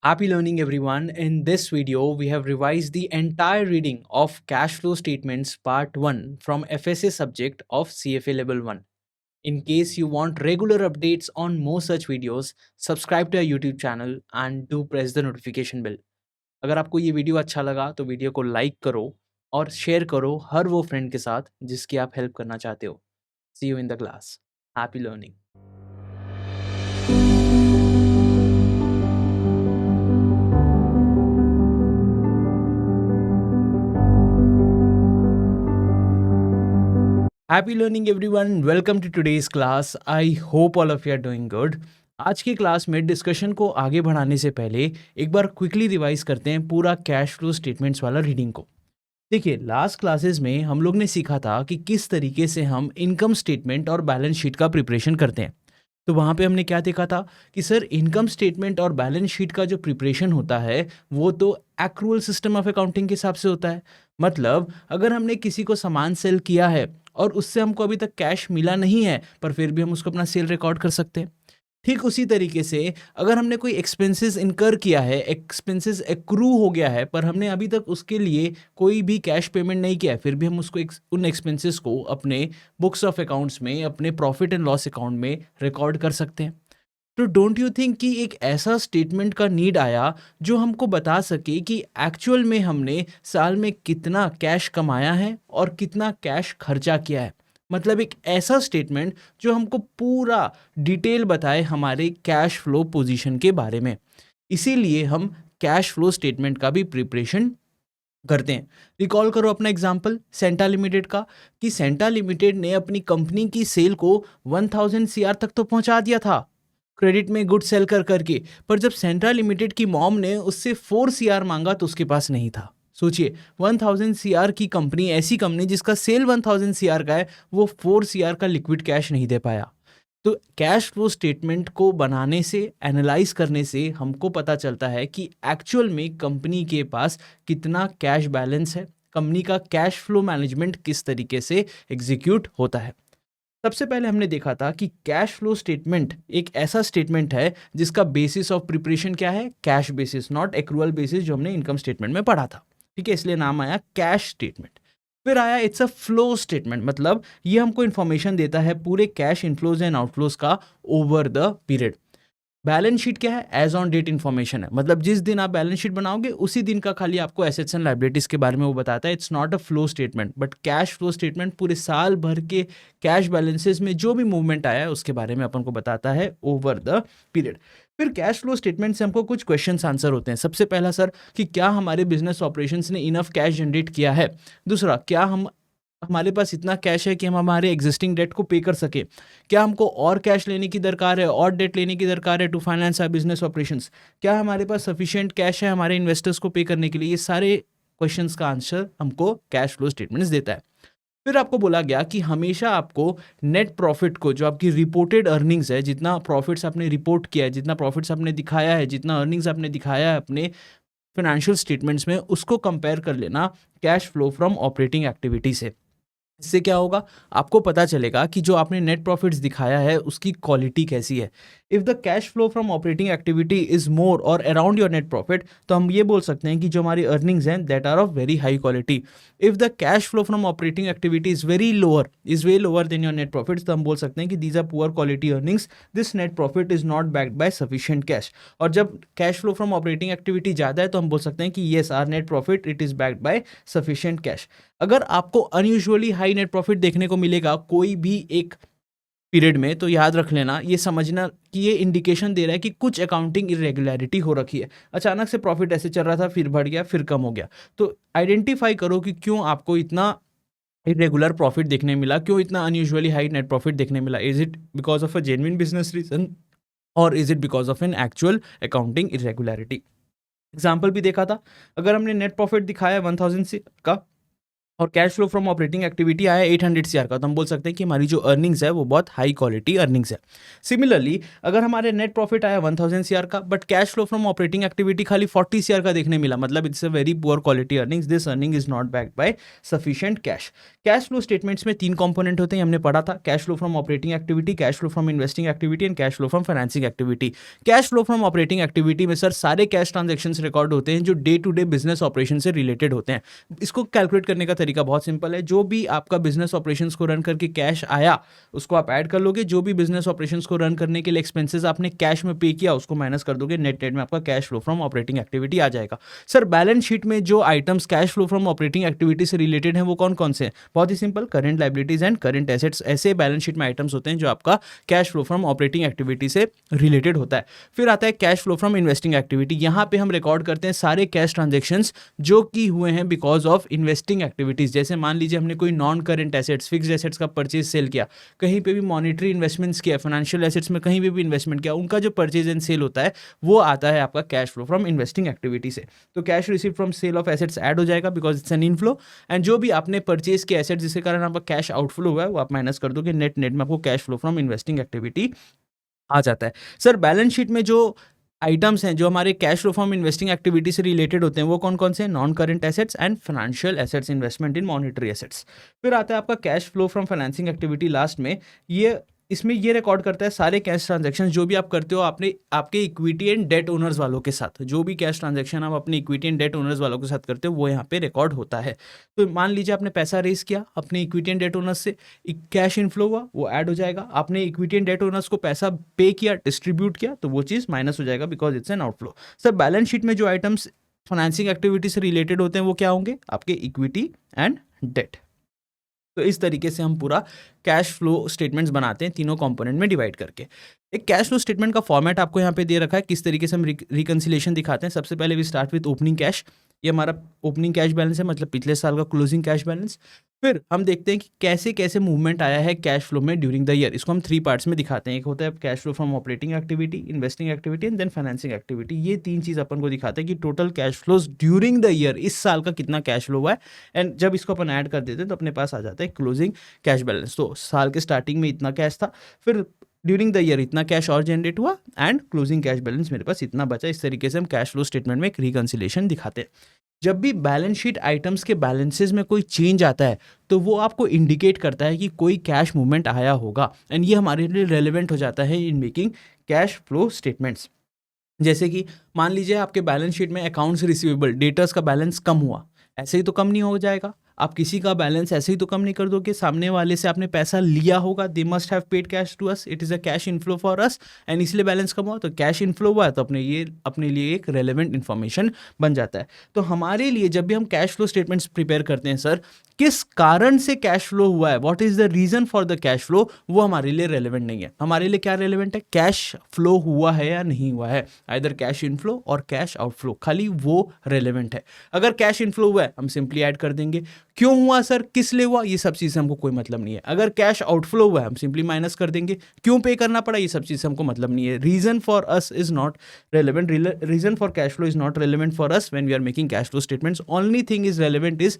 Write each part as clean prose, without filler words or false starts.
Happy learning everyone. In this video, we have revised the entire reading of cash flow statements part 1 from FSA subject of CFA level 1. In case you want regular updates on more such videos, subscribe to our YouTube channel and do press the notification bell. अगर आपको ये video अच्छा लगा तो video को like करो और share करो हर वो फ्रेंड के साथ जिसकी आप हेल्प करना चाहते हो. See you in the class. Happy learning. Happy learning everyone. Welcome to today's class. I hope all of you are doing good. आज की क्लास में डिस्कशन को आगे बढ़ाने से पहले एक बार क्विकली रिवाइज करते हैं पूरा कैश फ्लो स्टेटमेंट्स वाला रीडिंग को. देखिए, लास्ट क्लासेस में हम लोग ने सीखा था कि किस तरीके से हम इनकम स्टेटमेंट और बैलेंस शीट का प्रिपरेशन करते हैं. तो वहाँ पे हमने क्या देखा था कि सर इनकम स्टेटमेंट और बैलेंस शीट का जो प्रिपरेशन होता है वो तो एक्रूअल सिस्टम ऑफ अकाउंटिंग के हिसाब से होता है. मतलब अगर हमने किसी को सामान सेल किया है और उससे हमको अभी तक कैश मिला नहीं है पर फिर भी हम उसको अपना सेल रिकॉर्ड कर सकते हैं. ठीक उसी तरीके से अगर हमने कोई एक्सपेंसेस इनकर किया है, एक्सपेंसेस एक्रू हो गया है पर हमने अभी तक उसके लिए कोई भी कैश पेमेंट नहीं किया है, फिर भी हम उसको उन एक्सपेंसेस को अपने बुक्स ऑफ अकाउंट्स में, अपने प्रॉफिट एंड लॉस अकाउंट में रिकॉर्ड कर सकते हैं. तो डोंट यू थिंक कि एक ऐसा स्टेटमेंट का नीड आया जो हमको बता सके कि एक्चुअल में हमने साल में कितना कैश कमाया है और कितना कैश खर्चा किया है. मतलब एक ऐसा स्टेटमेंट जो हमको पूरा डिटेल बताए हमारे कैश फ्लो पोजीशन के बारे में. इसीलिए हम कैश फ्लो स्टेटमेंट का भी प्रिपरेशन करते हैं. रिकॉल करो अपना एग्जांपल सेंटा लिमिटेड का कि सेंटा लिमिटेड ने अपनी कंपनी की सेल को 1000 सीआर तक तो पहुंचा दिया था क्रेडिट में गुड सेल कर करके, पर जब सेंट्रा लिमिटेड की मॉम ने उससे 4 सीआर मांगा तो उसके पास नहीं था. सोचिए, 1000 सीआर की कंपनी, ऐसी कंपनी जिसका सेल 1000 सीआर का है, वो 4 सीआर का लिक्विड कैश नहीं दे पाया. तो कैश फ्लो स्टेटमेंट को बनाने से, एनालाइज करने से हमको पता चलता है कि एक्चुअल में कंपनी के पास कितना कैश बैलेंस है, कंपनी का कैश फ्लो मैनेजमेंट किस तरीके से एग्जीक्यूट होता है. सबसे पहले हमने देखा था कि कैश फ्लो स्टेटमेंट एक ऐसा स्टेटमेंट है जिसका बेसिस ऑफ प्रिपरेशन क्या है, cash basis, not accrual basis जो हमने इनकम स्टेटमेंट में पढ़ा था. ठीक है, इसलिए नाम आया कैश स्टेटमेंट. फिर आया इट्स अ फ्लो स्टेटमेंट, मतलब ये हमको इन्फॉर्मेशन देता है पूरे कैश इनफ्लोज एंड आउटफ्लोज का over the period. Balance sheet क्या है, एज ऑन डेट इन्फॉर्मेशन है, मतलब जिस दिन आप बैलेंस शीट बनाओगे उसी दिन का खाली आपको एसेट्स एंड लायबिलिटीज के बारे में वो बताता है. It's not a flow statement, but cash flow statement पूरे साल भर के कैश बैलेंसेस में जो भी मूवमेंट आया है उसके बारे में अपन को बताता है ओवर द पीरियड. फिर कैश फ्लो स्टेटमेंट से हमको कुछ क्वेश्चंस आंसर होते हैं. सबसे पहला सर कि क्या हमारे बिजनेस ऑपरेशंस ने इनफ कैश जनरेट किया है. दूसरा, क्या हमारे पास इतना कैश है कि हम हमारे एग्जिस्टिंग डेट को पे कर सके. क्या हमको और कैश लेने की दरकार है और डेट लेने की दरकार है to finance our business operations. क्या हमारे पास सफिशिएंट कैश है हमारे इन्वेस्टर्स को पे करने के लिए. ये सारे क्वेश्चंस का आंसर हमको कैश फ्लो स्टेटमेंट्स देता है. फिर आपको बोला गया कि हमेशा आपको नेट प्रॉफिट को, जो आपकी रिपोर्टेड अर्निंग्स है, जितना प्रॉफिट्स आपने रिपोर्ट किया है, जितना प्रॉफिट्स आपने दिखाया है, जितना अर्निंग्स आपने दिखाया है अपने फाइनेंशियल स्टेटमेंट्स में, उसको कंपेयर कर लेना cash flow from operating activity से. इससे क्या होगा, आपको पता चलेगा कि जो आपने नेट प्रॉफिट्स दिखाया है उसकी क्वालिटी कैसी है. If the cash flow from operating activity is more और अराउंड योर नेट प्रॉफिट, तो हम ये बोल सकते हैं कि जो हमारी अर्निंग्स हैं that are of very high quality. If the cash flow from operating activity is way lower than your net profits, तो हम बोल सकते हैं कि these are poor quality earnings, this net profit is not backed by sufficient cash. और जब cash flow from operating activity ज़्यादा है तो हम बोल सकते हैं कि yes, our net profit it is backed by sufficient cash. अगर आपको अनयूजुअली हाई नेट प्रॉफिट देखने को मिलेगा कोई भी एक पीरियड में, तो याद रख लेना, ये समझना कि ये इंडिकेशन दे रहा है कि कुछ अकाउंटिंग इरेगुलरिटी हो रखी है. अचानक से प्रॉफिट ऐसे चल रहा था, फिर बढ़ गया, फिर कम हो गया. तो आइडेंटिफाई करो कि क्यों आपको इतना इरेगुलर प्रॉफिट देखने मिला, क्यों इतना अनयूजुअली हाई नेट प्रॉफिट देखने मिला. Is it because of a genuine business reason और is it because of an actual accounting irregularity. Example भी देखा था, अगर हमने नेट प्रॉफिट दिखाया 1000 से का और cash flow from operating activity आया 800 सीआर का, तो हम बोल सकते हैं कि हमारी जो अर्निंग्स है वो बहुत हाई क्वालिटी अर्निंग्स है। सिमिलरली अगर हमारे नेट प्रॉफिट आया 1000 सीआर का, but cash flow from operating activity खाली 40 सीआर का देखने मिला, मतलब it's a very poor quality earnings, this earning is not backed by sufficient cash. Cash flow statements में 3 कंपोनेंट होते हैं, हमने पढ़ा था, cash flow from operating activity, cash flow from investing activity and cash flow from financing activity. Cash flow from operating activity में sir सारे cash transactions record होते हैं जो day to day business operation से रिलेटेड होते हैं। इसको calculate करने का तरीका बहुत सिंपल है, जो भी आपका बिजनेस ऑपरेशंस को रन करके कैश आया उसको आप ऐड कर लोगे, जो भी बिजनेस ऑपरेशंस को रन करने के लिए एक्सपेंसेस आपने कैश में पे किया उसको माइनस कर दोगे, नेट नेट में आपका cash flow from operating activity आ जाएगा। सर बैलेंस शीट में जो items cash flow from operating activity से रिलेटेड हैं वो कौन कौन से हैं? बहुत ही simple, current liabilities and current assets, ऐसे बैलेंस शीट में आइटम्स होते हैं जो आपका cash flow from operating activity से रिलेटेड होता है। फिर आता है cash flow from investing activity, यहाँ पे हम रिकॉर्ड करते हैं सारे कैश ट्रांजेक्शंस जो कि हुए हैं बिकॉज ऑफ इन्वेस्टिंग एक्टिविटीज। जैसे मान लीजिए हमने कोई non current assets, fixed assets का परचेज सेल किया, कहीं पे भी मॉनिटरी इन्वेस्टमेंट्स किया, फाइनेंशियल एसेट्स में कहीं पे भी इन्वेस्टमेंट किया, उनका जो परचेज एंड सेल होता है वो आता है आपका cash flow from investing activity से। तो cash receive from sale of assets add हो जाएगा because it's an inflow, and जो भी आपने परचेज किया एसेट्स जिसके कारण आपका कैश आउटफ्लो हुआ है वो आप माइनस कर दोगे, नेट नेट में आपको cash flow from investing activity आ जाता है। सर बैलेंस शीट में जो आइटम्स हैं जो हमारे cash flow from investing activity से रिलेटेड होते हैं वो कौन कौन से हैं? Non current assets and financial assets, investment in monetary assets. फिर आता है आपका cash flow from financing activity last में, ये इसमें ये रिकॉर्ड करता है सारे कैश ट्रांजैक्शन जो भी आप करते हो आपने आपके इक्विटी एंड डेट ओनर्स वालों के साथ, जो भी कैश ट्रांजैक्शन आप अपने इक्विटी एंड डेट ओनर्स वालों के साथ करते हो वो यहाँ पे रिकॉर्ड होता है। तो मान लीजिए आपने पैसा रेज किया अपने इक्विटी एंड डेट ओनर्स से, कैश इनफ्लो हुआ वो ऐड हो जाएगा, आपने इक्विटी एंड डेट ओनर्स को पैसा पे किया, डिस्ट्रीब्यूट किया, तो वो चीज़ माइनस हो जाएगा because it's an outflow. Sir balance sheet में जो आइटम्स फाइनेंसिंग एक्टिविटी से रिलेटेड होते हैं वो क्या होंगे? आपके इक्विटी एंड डेट। तो इस तरीके से हम पूरा कैश फ्लो स्टेटमेंट्स बनाते हैं तीनों कंपोनेंट में डिवाइड करके। एक कैश फ्लो स्टेटमेंट का फॉर्मेट आपको यहाँ पे दे रखा है, किस तरीके से हम रिकंसिलेशन दिखाते हैं। सबसे पहले we start with opening cash, ये हमारा ओपनिंग कैश बैलेंस है, मतलब पिछले साल का क्लोजिंग कैश बैलेंस। फिर हम देखते हैं कि कैसे कैसे मूवमेंट आया है कैश फ्लो में ड्यूरिंग द ईयर, इसको हम 3 पार्ट्स में दिखाते हैं। एक होता है cash flow from operating activity, investing activity and then financing activity. ये 3 चीज़ अपन को दिखाते हैं कि total cash flows during the year, इस साल का कितना कैश फ्लो हुआ है, एंड जब इसको अपन ऐड कर देते हैं तो अपने पास आ जाता है क्लोजिंग कैश बैलेंस। तो साल के स्टार्टिंग में इतना कैश था, फिर ड्यूरिंग द ईयर इतना कैश और जनरेट हुआ, एंड क्लोजिंग कैश बैलेंस मेरे पास इतना बचा। इस तरीके से हम कैश फ्लो स्टेटमेंट में एक रिकंसिलेशन दिखाते हैं। जब भी बैलेंस शीट आइटम्स के बैलेंसेस में कोई चेंज आता है तो वो आपको इंडिकेट करता है कि कोई कैश मूवमेंट आया होगा, एंड ये हमारे लिए रेलेवेंट हो जाता है in making cash flow statements. जैसे कि मान लीजिए आपके बैलेंस शीट में अकाउंट्स रिसीवेबल, डेटर्स का बैलेंस कम हुआ, ऐसे ही तो कम नहीं हो जाएगा। आप किसी का बैलेंस ऐसे ही तो कम नहीं कर दोगे, सामने वाले से आपने पैसा लिया होगा, they must have paid cash to us, it is a cash inflow for us, and इसलिए बैलेंस कम हुआ, तो कैश इनफ्लो हुआ है तो अपने लिए एक रेलेवेंट इन्फॉर्मेशन बन जाता है। तो हमारे लिए जब भी हम कैश फ्लो स्टेटमेंट्स प्रिपेयर करते हैं, सर किस कारण से कैश फ्लो हुआ है, what is the reason for the cash flow, वो हमारे लिए रेलेवेंट नहीं है। हमारे लिए क्या रेलेवेंट है? कैश फ्लो हुआ है या नहीं हुआ है, आइदर कैश इनफ्लो और कैश आउटफ्लो, खाली वो रेलेवेंट है। अगर कैश इनफ्लो हुआ है हम सिंपली ऐड कर देंगे, क्यों हुआ सर, किस लिए हुआ, ये सब चीज़ से हमको कोई मतलब नहीं है। अगर कैश आउटफ्लो हुआ है हम सिंपली माइनस कर देंगे, क्यों पे करना पड़ा, ये सब चीज़ से हमको मतलब नहीं है। Reason for us is not relevant, reason for cash flow is not relevant for us when we are making cash flow statements. Only thing is relevant is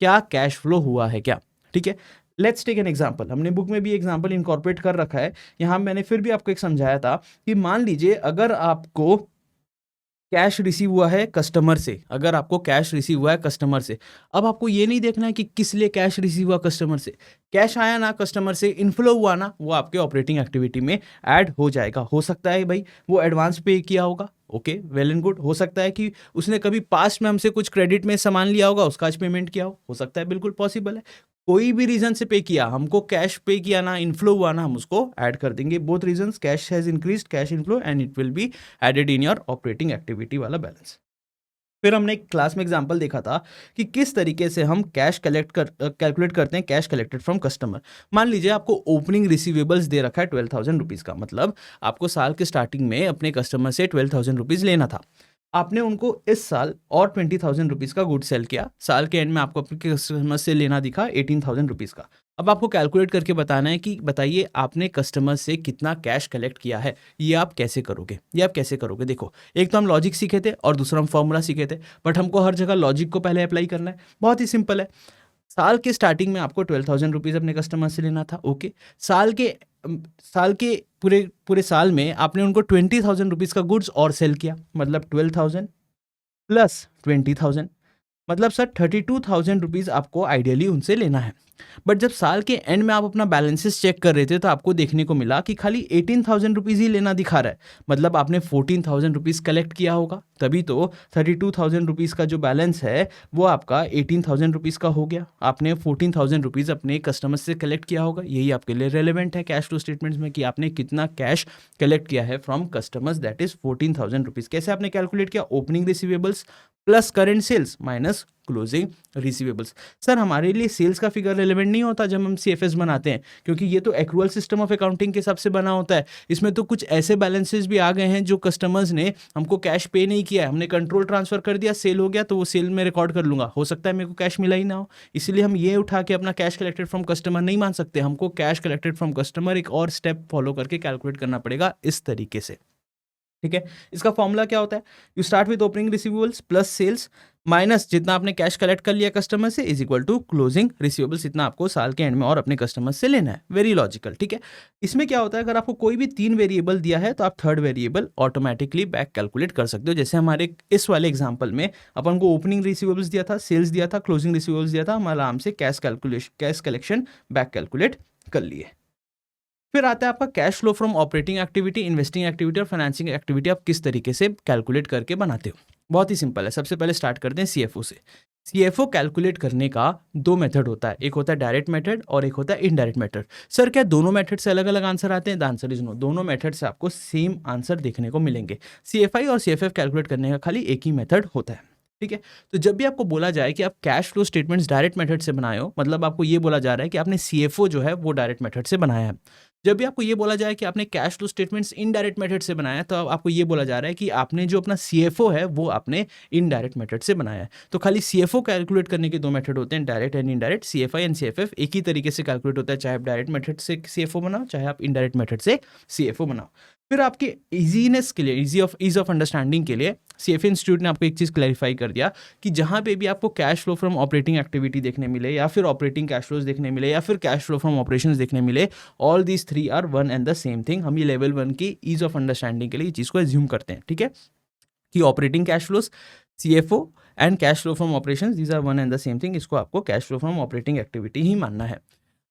क्या कैश फ्लो हुआ है क्या, ठीक है। लेट्स टेक एन एग्जाम्पल, हमने book में भी example incorporate कर रखा है, यहाँ मैंने फिर भी आपको एक समझाया था कि मान लीजिए अगर आपको कैश रिसीव हुआ है कस्टमर से, अगर आपको कैश रिसीव हुआ है कस्टमर से, अब आपको ये नहीं देखना है कि किस लिए कैश रिसीव हुआ कस्टमर से, कैश आया ना कस्टमर से, इनफ्लो हुआ ना, वो आपके ऑपरेटिंग एक्टिविटी में ऐड हो जाएगा। हो सकता है भाई वो एडवांस पे किया होगा, ओके वेल एंड गुड। हो सकता है कि उसने कभी पास्ट में हमसे कुछ क्रेडिट में सामान लिया होगा, उसका आज पेमेंट किया हो सकता है, बिल्कुल पॉसिबल है। कोई भी रीजन से पे किया, हमको कैश पे किया ना, इनफ्लो हुआ ना, हम उसको ऐड कर देंगे। Both reasons, cash has increased, cash inflow, and it will be added in your operating activity वाला बैलेंस। फिर हमने एक क्लास में एग्जांपल देखा था कि किस तरीके से हम कैश कैलकुलेट करते हैं कैश कलेक्टेड फ्रॉम कस्टमर। मान लीजिए आपको ओपनिंग रिसीवेबल्स दे रखा है 12,000 रुपीज़ का, मतलब आपको साल के स्टार्टिंग में अपने कस्टमर से 12,000 रुपीज़ लेना था। आपने उनको इस साल और 20,000 रुपीज़ का गुड सेल किया, साल के एंड में आपको अपने कस्टमर से लेना दिखा 18,000 रुपीज़ का। अब आपको कैलकुलेट करके बताना है कि बताइए आपने कस्टमर से कितना कैश कलेक्ट किया है। ये आप कैसे करोगे? देखो, एक तो हम लॉजिक सीखे थे और दूसरा हम फॉर्मूला सीखे थे, बट हमको हर जगह लॉजिक को पहले अप्लाई करना है। बहुत ही सिंपल है, साल के स्टार्टिंग में आपको 12,000 रुपीज़ अपने कस्टमर से लेना था, ओके। साल के पूरे पूरे साल में आपने उनको 20,000 रुपीज़ का गुड्स और सेल किया, मतलब 12,000 प्लस 20,000, मतलब सर 32,000 रुपीज़ आपको आइडियली उनसे लेना है। बट जब साल के एंड में आप अपना बैलेंसेस चेक कर रहे थे तो आपको देखने को मिला कि खाली 18,000 रुपीज़ ही लेना दिखा रहा है। मतलब आपने 14,000 रुपीज़ कलेक्ट किया होगा, तभी तो 32,000 रुपीज़ का जो बैलेंस है वो आपका 18,000 रुपीज़ का हो गया। आपने 14,000 रुपीज़ अपने कस्टमर से कलेक्ट किया होगा, यही आपके लिए रेलिवेंट है कैश फ्लो स्टेटमेंट्स में कि आपने कितना कैश कलेक्ट किया है from customers, that is 14,000 rupees. कैसे आपने कैलकुलेट किया? Opening receivables plus current sales minus closing receivables. Sir हमारे लिए सेल्स का फिगर रिलेवेंट नहीं होता जब हम सीएफएस बनाते हैं, क्योंकि ये तो एक्रूअल सिस्टम ऑफ अकाउंटिंग के हिसाब से बना होता है। इसमें तो कुछ ऐसे बैलेंसेस भी आ गए हैं जो कस्टमर्स ने हमको कैश पे नहीं किया है, हमने कंट्रोल ट्रांसफर कर दिया, सेल हो गया तो वो सेल में रिकॉर्ड कर लूंगा, हो सकता है मेरे को कैश मिला ही ना हो, इसलिए हम ये उठा के अपना कैश कलेक्टेड फ्रॉम कस्टमर नहीं मान सकते। हमको कैश कलेक्टेड फ्रॉम कस्टमर एक और स्टेप फॉलो करके कैलकुलेट करना पड़ेगा इस तरीके से, ठीक है। इसका फॉर्मूला क्या होता है? You start with opening receivables plus sales minus जितना आपने कैश कलेक्ट कर लिया कस्टमर से is equal to closing receivables, इतना आपको साल के एंड में और अपने कस्टमर से लेना है। वेरी लॉजिकल, ठीक है। इसमें क्या होता है, अगर आपको कोई भी 3 वेरिएबल दिया है तो आप third variable automatically back calculate कर सकते हो। जैसे हमारे इस वाले एग्जाम्पल में अपन को ओपनिंग रिसीवेबल्स दिया था, सेल्स दिया था, क्लोजिंग रिसीवेबल्स दिया था, हम आराम से कैश कलेक्शन बैक कैलकुलेट कर लिए। फिर आता है आपका cash flow from operating activity, investing activity और फाइनेंसिंग एक्टिविटी आप किस तरीके से कैलकुलेट करके बनाते हो। बहुत ही सिंपल है। सबसे पहले स्टार्ट करते हैं सीएफओ से। सीएफओ कैलकुलेट करने का 2 मेथड होता है, एक होता है डायरेक्ट मेथड और एक होता है इनडायरेक्ट मेथड। सर क्या दोनों मेथड से अलग अलग आंसर आते हैं? द आंसर इज नो, दोनों मेथड से आपको सेम आंसर देखने को मिलेंगे। सीएफआई और सीएफएफ कैलकुलेट करने का खाली एक ही मेथड होता है, ठीक है। तो जब भी आपको बोला जाए कि आप cash flow statements direct method से बनाए हो, मतलब आपको ये बोला जा रहा है कि आपने सीएफओ जो है वो डायरेक्ट मेथड से बनाया है। जब भी आपको ये बोला जाए कि आपने cash flow statements indirect method से बनाया है, तो आपको ये बोला जा रहा है कि आपने जो अपना सीएफओ है वो आपने इनडायरेक्ट मेथड से बनाया है। तो खाली सीएफओ कैलकुलेट करने के 2 मेथड होते हैं, direct and indirect. CFI and CFF एक ही तरीके से कैलकुलेट होता है, चाहे आप डायरेक्ट मेथड से सीएफओ बनाओ चाहे आप इनडायरेक्ट मेथड से सीएफओ बनाओ। फिर आपके इजीनेस के लिए, ईज ऑफ अंडरस्टैंडिंग के लिए सीएफए इंस्टीट्यूट ने आपको एक चीज़ क्लैरिफाई कर दिया कि जहाँ पे भी आपको cash flow from operating activity देखने मिले या फिर ऑपरेटिंग कैश फ्लोज देखने मिले या फिर कैश फ्लो फ्रॉम ऑपरेशंस देखने मिले, all these 3 are one and the same thing. हम ये लेवल 1 की ईज ऑफ अंडरस्टैंडिंग के लिए चीज़ को एज्यूम करते हैं, ठीक है, कि operating cash flows CFO and cash flow from operations these are one and the same thing. इसको आपको cash flow from operating activity ही मानना है।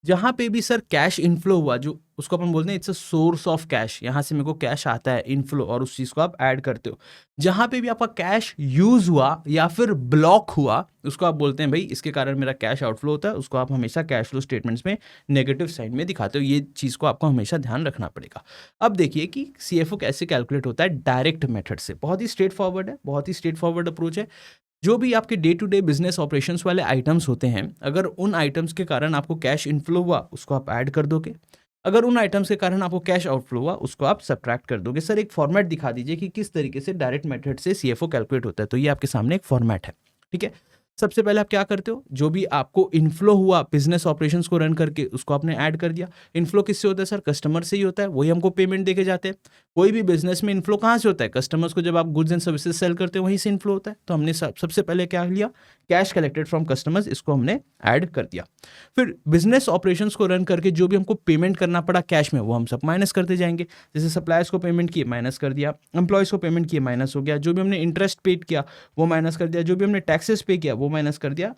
जहाँ पे भी सर कैश इनफ्लो हुआ, जो उसको अपन बोलते हैं it's a source of cash, यहाँ से मेरे को कैश आता है इनफ्लो और उस चीज़ को आप ऐड करते हो। जहाँ पे भी आपका कैश यूज हुआ या फिर ब्लॉक हुआ, उसको आप बोलते हैं भाई इसके कारण मेरा कैश आउटफ्लो होता है, उसको आप हमेशा कैश फ्लो स्टेटमेंट्स में नेगेटिव साइड में दिखाते हो। ये चीज़ को आपको हमेशा ध्यान रखना पड़ेगा। अब देखिए कि सीएफओ कैसे कैलकुलेट होता है डायरेक्ट मेथड से। बहुत ही स्ट्रेट फॉरवर्ड है, बहुत ही स्ट्रेट फॉरवर्ड अप्रोच है। जो भी आपके day to day business operations वाले आइटम्स होते हैं, अगर उन आइटम्स के कारण आपको कैश इनफ्लो हुआ उसको आप ऐड कर दोगे, अगर उन आइटम्स के कारण आपको कैश आउटफ्लो हुआ उसको आप सब्ट्रैक्ट कर दोगे। सर एक फॉर्मेट दिखा दीजिए कि किस तरीके से डायरेक्ट मेथड से सीएफओ कैलकुलेट होता है। तो ये आपके सामने एक फॉर्मेट है, ठीक है। सबसे पहले आप क्या करते हो, जो भी आपको इनफ्लो हुआ बिजनेस ऑपरेशंस को रन करके उसको आपने ऐड कर दिया। इनफ्लो किससे होता है सर? कस्टमर से ही होता है, वही हमको पेमेंट देके जाते हैं। कोई भी बिजनेस में इनफ्लो कहाँ से होता है? कस्टमर्स को जब आप गुड्स एंड सर्विसेज सेल करते हो वहीं से इनफ्लो होता है। तो हमने सबसे पहले क्या लिया, कैश कलेक्टेड फ्रॉम कस्टमर्स, इसको हमने ऐड कर दिया। फिर बिजनेस ऑपरेशंस को रन करके जो भी हमको पेमेंट करना पड़ा कैश में वो हम सब माइनस करते जाएंगे। जैसे सप्लायर्स को पेमेंट किए माइनस कर दिया, एम्प्लॉयज़ को पेमेंट किए माइनस हो गया, जो भी हमने इंटरेस्ट पेड किया वो माइनस कर दिया, जो भी हमने टैक्सेस पे किया वो माइनस कर दिया,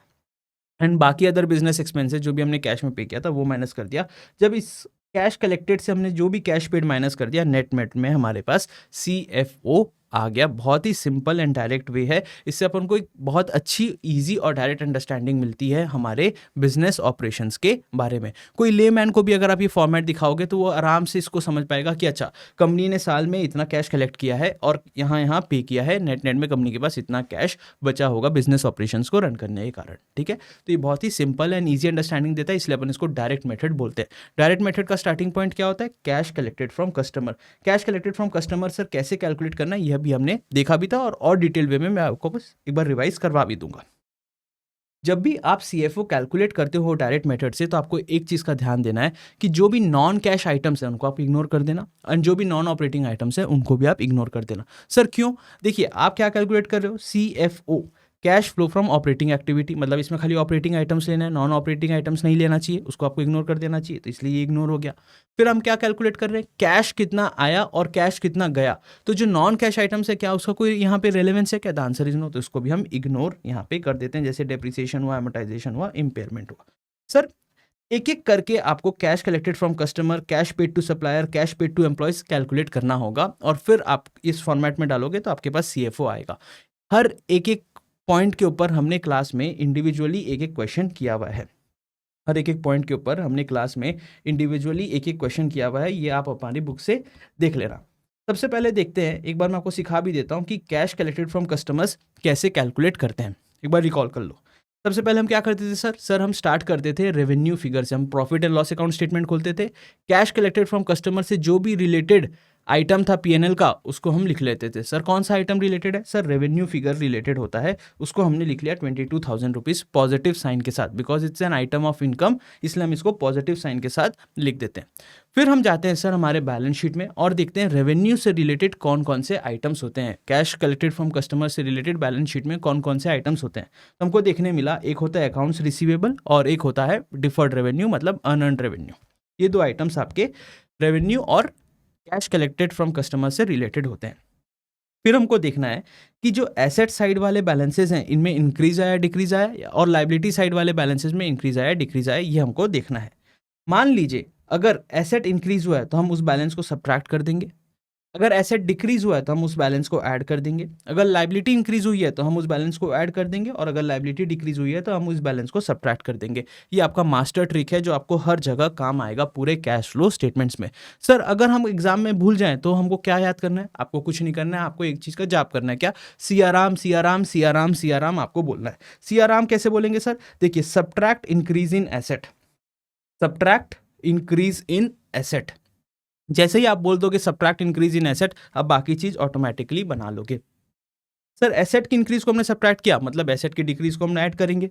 एंड बाकी अदर बिजनेस एक्सपेंसेस जो भी हमने कैश में पे किया था वो माइनस कर दिया। जब इस कैश कलेक्टेड से हमने जो भी कैश पेड माइनस कर दिया, नेट में हमारे पास सीएफओ आ गया। बहुत ही सिंपल एंड डायरेक्ट वे है, इससे अपन को एक बहुत अच्छी इजी और डायरेक्ट अंडरस्टैंडिंग मिलती है हमारे बिजनेस ऑपरेशंस के बारे में। कोई लेमैन को भी अगर आप ये फॉर्मेट दिखाओगे तो वो आराम से इसको समझ पाएगा कि अच्छा कंपनी ने साल में इतना कैश कलेक्ट किया है और यहाँ पे किया है, नेट में कंपनी के पास इतना कैश बचा होगा बिजनेस ऑपरेशंस को रन करने के कारण, ठीक है। तो ये बहुत ही सिंपल एंड ईजी अंडरस्टैंडिंग देता है, इसलिए अपन इसको डायरेक्ट मेथड बोलते हैं। डायरेक्ट मेथड का स्टार्टिंग पॉइंट क्या होता है? Cash collected from customer. Cash collected from customer sir कैसे कैलकुलेट करना है यह भी हमने देखा भी था और डिटेल वे में मैं आपको बस एक बार रिवाइज करवा भी दूंगा। जब भी आप सीएफओ कैलकुलेट करते हो डायरेक्ट मेथड से तो आपको एक चीज़ का ध्यान देना है कि जो भी नॉन कैश आइटम्स हैं उनको आप इग्नोर कर देना और जो भी नॉन ऑपरेटिंग आइटम्स हैं उनको भी आप इग्नोर कर देना। सर क्यों? देखिए आप क्या कैलकुलेट कर रहे हो, CFO. Cash flow from operating activity, मतलब इसमें खाली ऑपरेटिंग आइटम्स लेना है, नॉन ऑपरेटिंग आइटम्स नहीं लेना चाहिए, उसको आपको इग्नोर कर देना चाहिए, तो इसलिए ये इग्नोर हो गया। फिर हम क्या कैलकुलेट कर रहे हैं, कैश कितना आया और कैश कितना गया। तो जो नॉन कैश आइटम्स है क्या उसका कोई यहाँ पे रेलेवेंस है क्या, द आंसर इज नो, तो इसको भी हम इग्नोर यहाँ पे कर देते हैं, जैसे डेप्रिसिएशन हुआ, एमोटाइजेशन हुआ, इम्पेयरमेंट हुआ। सर एक एक करके आपको cash collected from customer, cash paid to supplier, cash paid to employees calculate करना होगा, और फिर आप इस फॉर्मेट में डालोगे तो आपके पास सीएफओ आएगा। हर एक एक पॉइंट के ऊपर हमने क्लास में इंडिविजुअली एक एक क्वेश्चन किया हुआ है, हर एक एक पॉइंट के ऊपर हमने क्लास में इंडिविजुअली एक एक क्वेश्चन किया हुआ है, ये आप हमारी बुक से देख लेना। सबसे पहले देखते हैं, एक बार मैं आपको सिखा भी देता हूँ कि कैश कलेक्टेड फ्रॉम कस्टमर्स कैसे कैलकुलेट करते हैं, एक बार रिकॉल कर लो। सबसे पहले हम क्या करते थे सर हम स्टार्ट करते थे रेवेन्यू फिगर से, हम profit and loss account statement खोलते थे, कैश कलेक्टेड फ्रॉम कस्टमर से जो भी रिलेटेड आइटम था पीएनएल का उसको हम लिख लेते थे। सर कौन सा आइटम रिलेटेड है, सर रेवेन्यू फिगर रिलेटेड होता है, उसको हमने लिख लिया 22,000 रुपीज़ पॉजिटिव साइन के साथ, because it's an item of income, इसलिए हम इसको पॉजिटिव साइन के साथ लिख देते हैं। फिर हम जाते हैं सर हमारे बैलेंस शीट में और देखते हैं रेवेन्यू से रिलेटेड कौन कौन से आइटम्स होते हैं, कैश कलेक्टेड फ्रॉम कस्टमर से रिलेटेड बैलेंस शीट में कौन कौन से आइटम्स होते हैं। तो हमको देखने मिला, एक होता है अकाउंट्स रिसीवेबल और एक होता है डिफर्ड रेवेन्यू, मतलब अनअर्न्ड रेवेन्यू। ये दो आइटम्स आपके रेवेन्यू और कैश कलेक्टेड फ्रॉम कस्टमर से रिलेटेड होते हैं। फिर हमको देखना है कि जो एसेट साइड वाले बैलेंसेज हैं इनमें इंक्रीज आया डिक्रीज आया, और लाइबिलिटी साइड वाले बैलेंसेज में इंक्रीज आया डिक्रीज आया, ये हमको देखना है। मान लीजिए अगर एसेट इंक्रीज हुआ है तो हम उस बैलेंस को सब्ट्रैक्ट कर देंगे, अगर एसेट डिक्रीज हुआ है तो हम उस बैलेंस को ऐड कर देंगे, अगर लाइबिलिटी इंक्रीज हुई है तो हम उस बैलेंस को ऐड कर देंगे, और अगर लाइबिलिटी डिक्रीज हुई है तो हम उस बैलेंस को सब्ट्रैक्ट कर देंगे। ये आपका मास्टर ट्रिक है जो आपको हर जगह काम आएगा पूरे कैश फ्लो स्टेटमेंट्स में। सर अगर हम एग्जाम में भूल जाएं तो हमको क्या याद करना है, आपको कुछ नहीं करना है, आपको एक चीज़ का जाप करना है, क्या, सियाराम सियाराम सियाराम सियाराम आपको बोलना है। सियाराम कैसे बोलेंगे सर, देखिए subtract increase in asset, subtract increase in asset, जैसे ही आप बोल दोगे सब्ट्रैक्ट इंक्रीज इन एसेट, अब बाकी चीज ऑटोमेटिकली बना लोगे। सर एसेट की इंक्रीज को हमने सब्ट्रैक्ट किया, मतलब एसेट की डिक्रीज को हम ऐड करेंगे।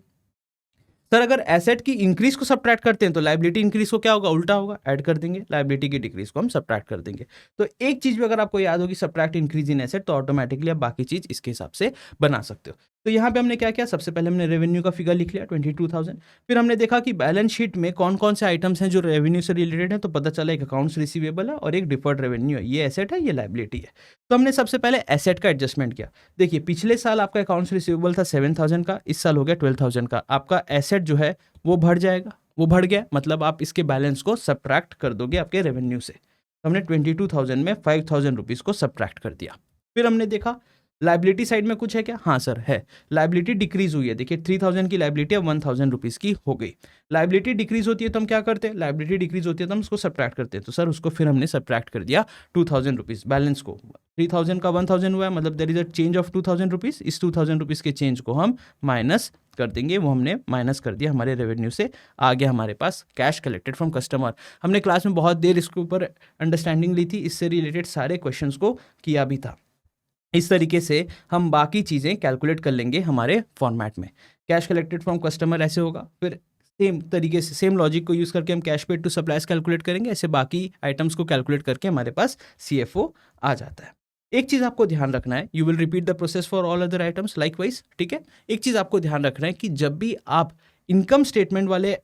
सर अगर एसेट की इंक्रीज को सब्ट्रैक्ट करते हैं तो लाइबिलिटी इंक्रीज को क्या होगा, उल्टा होगा, ऐड कर देंगे, लाइबिलिटी की डिक्रीज को हम सब्ट्रैक्ट कर देंगे। तो एक चीज भी अगर आपको याद होगी सब्ट्रैक्ट इंक्रीज इन एसेट, तो ऑटोमेटिकली आप बाकी चीज इसके हिसाब से बना सकते हो। तो यहाँ पे हमने क्या किया, सबसे पहले हमने रेवेन्यू का फिगर लिख लिया 22,000। फिर हमने देखा कि बैलेंस शीट में कौन कौन से आइटम्स हैं जो रेवेन्यू से रिलेटेड है, तो पता चला एक अकाउंट्स रिसीवेबल है और एक डिफर्ड रेवेन्यू है, ये एसेट है ये लाइबिलिटी है। तो हमने सबसे पहले एसेट का एडजस्टमेंट किया। देखिए पिछले साल आपका अकाउंट्स रिसीवेबल था 7,000 का, इस साल हो गया 12,000 का, आपका एसेट जो है वो बढ़ जाएगा, वो बढ़ गया, मतलब आप इसके बैलेंस को सब्ट्रैक्ट कर दोगे आपके रेवेन्यू से। तो हमने 22,000 में 5,000 रुपीज़ को सब्ट्रैक्ट कर दिया। फिर हमने देखा लाइबिलिटी साइड में कुछ है क्या, हाँ सर है, लाइबिलिटी डिक्रीज हुई है। देखिए 3,000 की लाइबिलिटी अब 1,000 रुपीज़ की हो गई। लाइबिलिटी डिक्रीज होती है तो हम क्या करते हैं, लाइबिलिटी डिक्रीज होती है तो हम उसको सब्ट्रैक्ट करते हैं, तो सर उसको फिर हमने सब्ट्रैक्ट कर दिया 2,000 रुपीज़ बैलेंस को। 3,000 का 1,000 हुआ है, मतलब there is a change of 2,000 rupees, इस 2,000 रुपीज़ के चेंज को हम माइनस कर देंगे, वो हमने माइनस कर दिया हमारे रेवेन्यू से। आ गया हमारे पास कैश कलेक्टेड फ्रॉम कस्टमर। हमने क्लास में बहुत देर इसके ऊपर अंडरस्टैंडिंग ली थी, इससे रिलेटेड सारे क्वेश्चंस को किया भी था। इस तरीके से हम बाकी चीज़ें कैलकुलेट कर लेंगे हमारे फॉर्मेट में। कैश कलेक्टेड फ्रॉम कस्टमर ऐसे होगा, फिर सेम तरीके से सेम लॉजिक को यूज़ करके हम cash paid to suppliers calculate करेंगे, ऐसे बाकी आइटम्स को कैलकुलेट करके हमारे पास सीएफओ आ जाता है। एक चीज़ आपको ध्यान रखना है, you will repeat the process for all other items likewise, ठीक है। एक चीज़ आपको ध्यान रखना है कि जब भी आप इनकम स्टेटमेंट वाले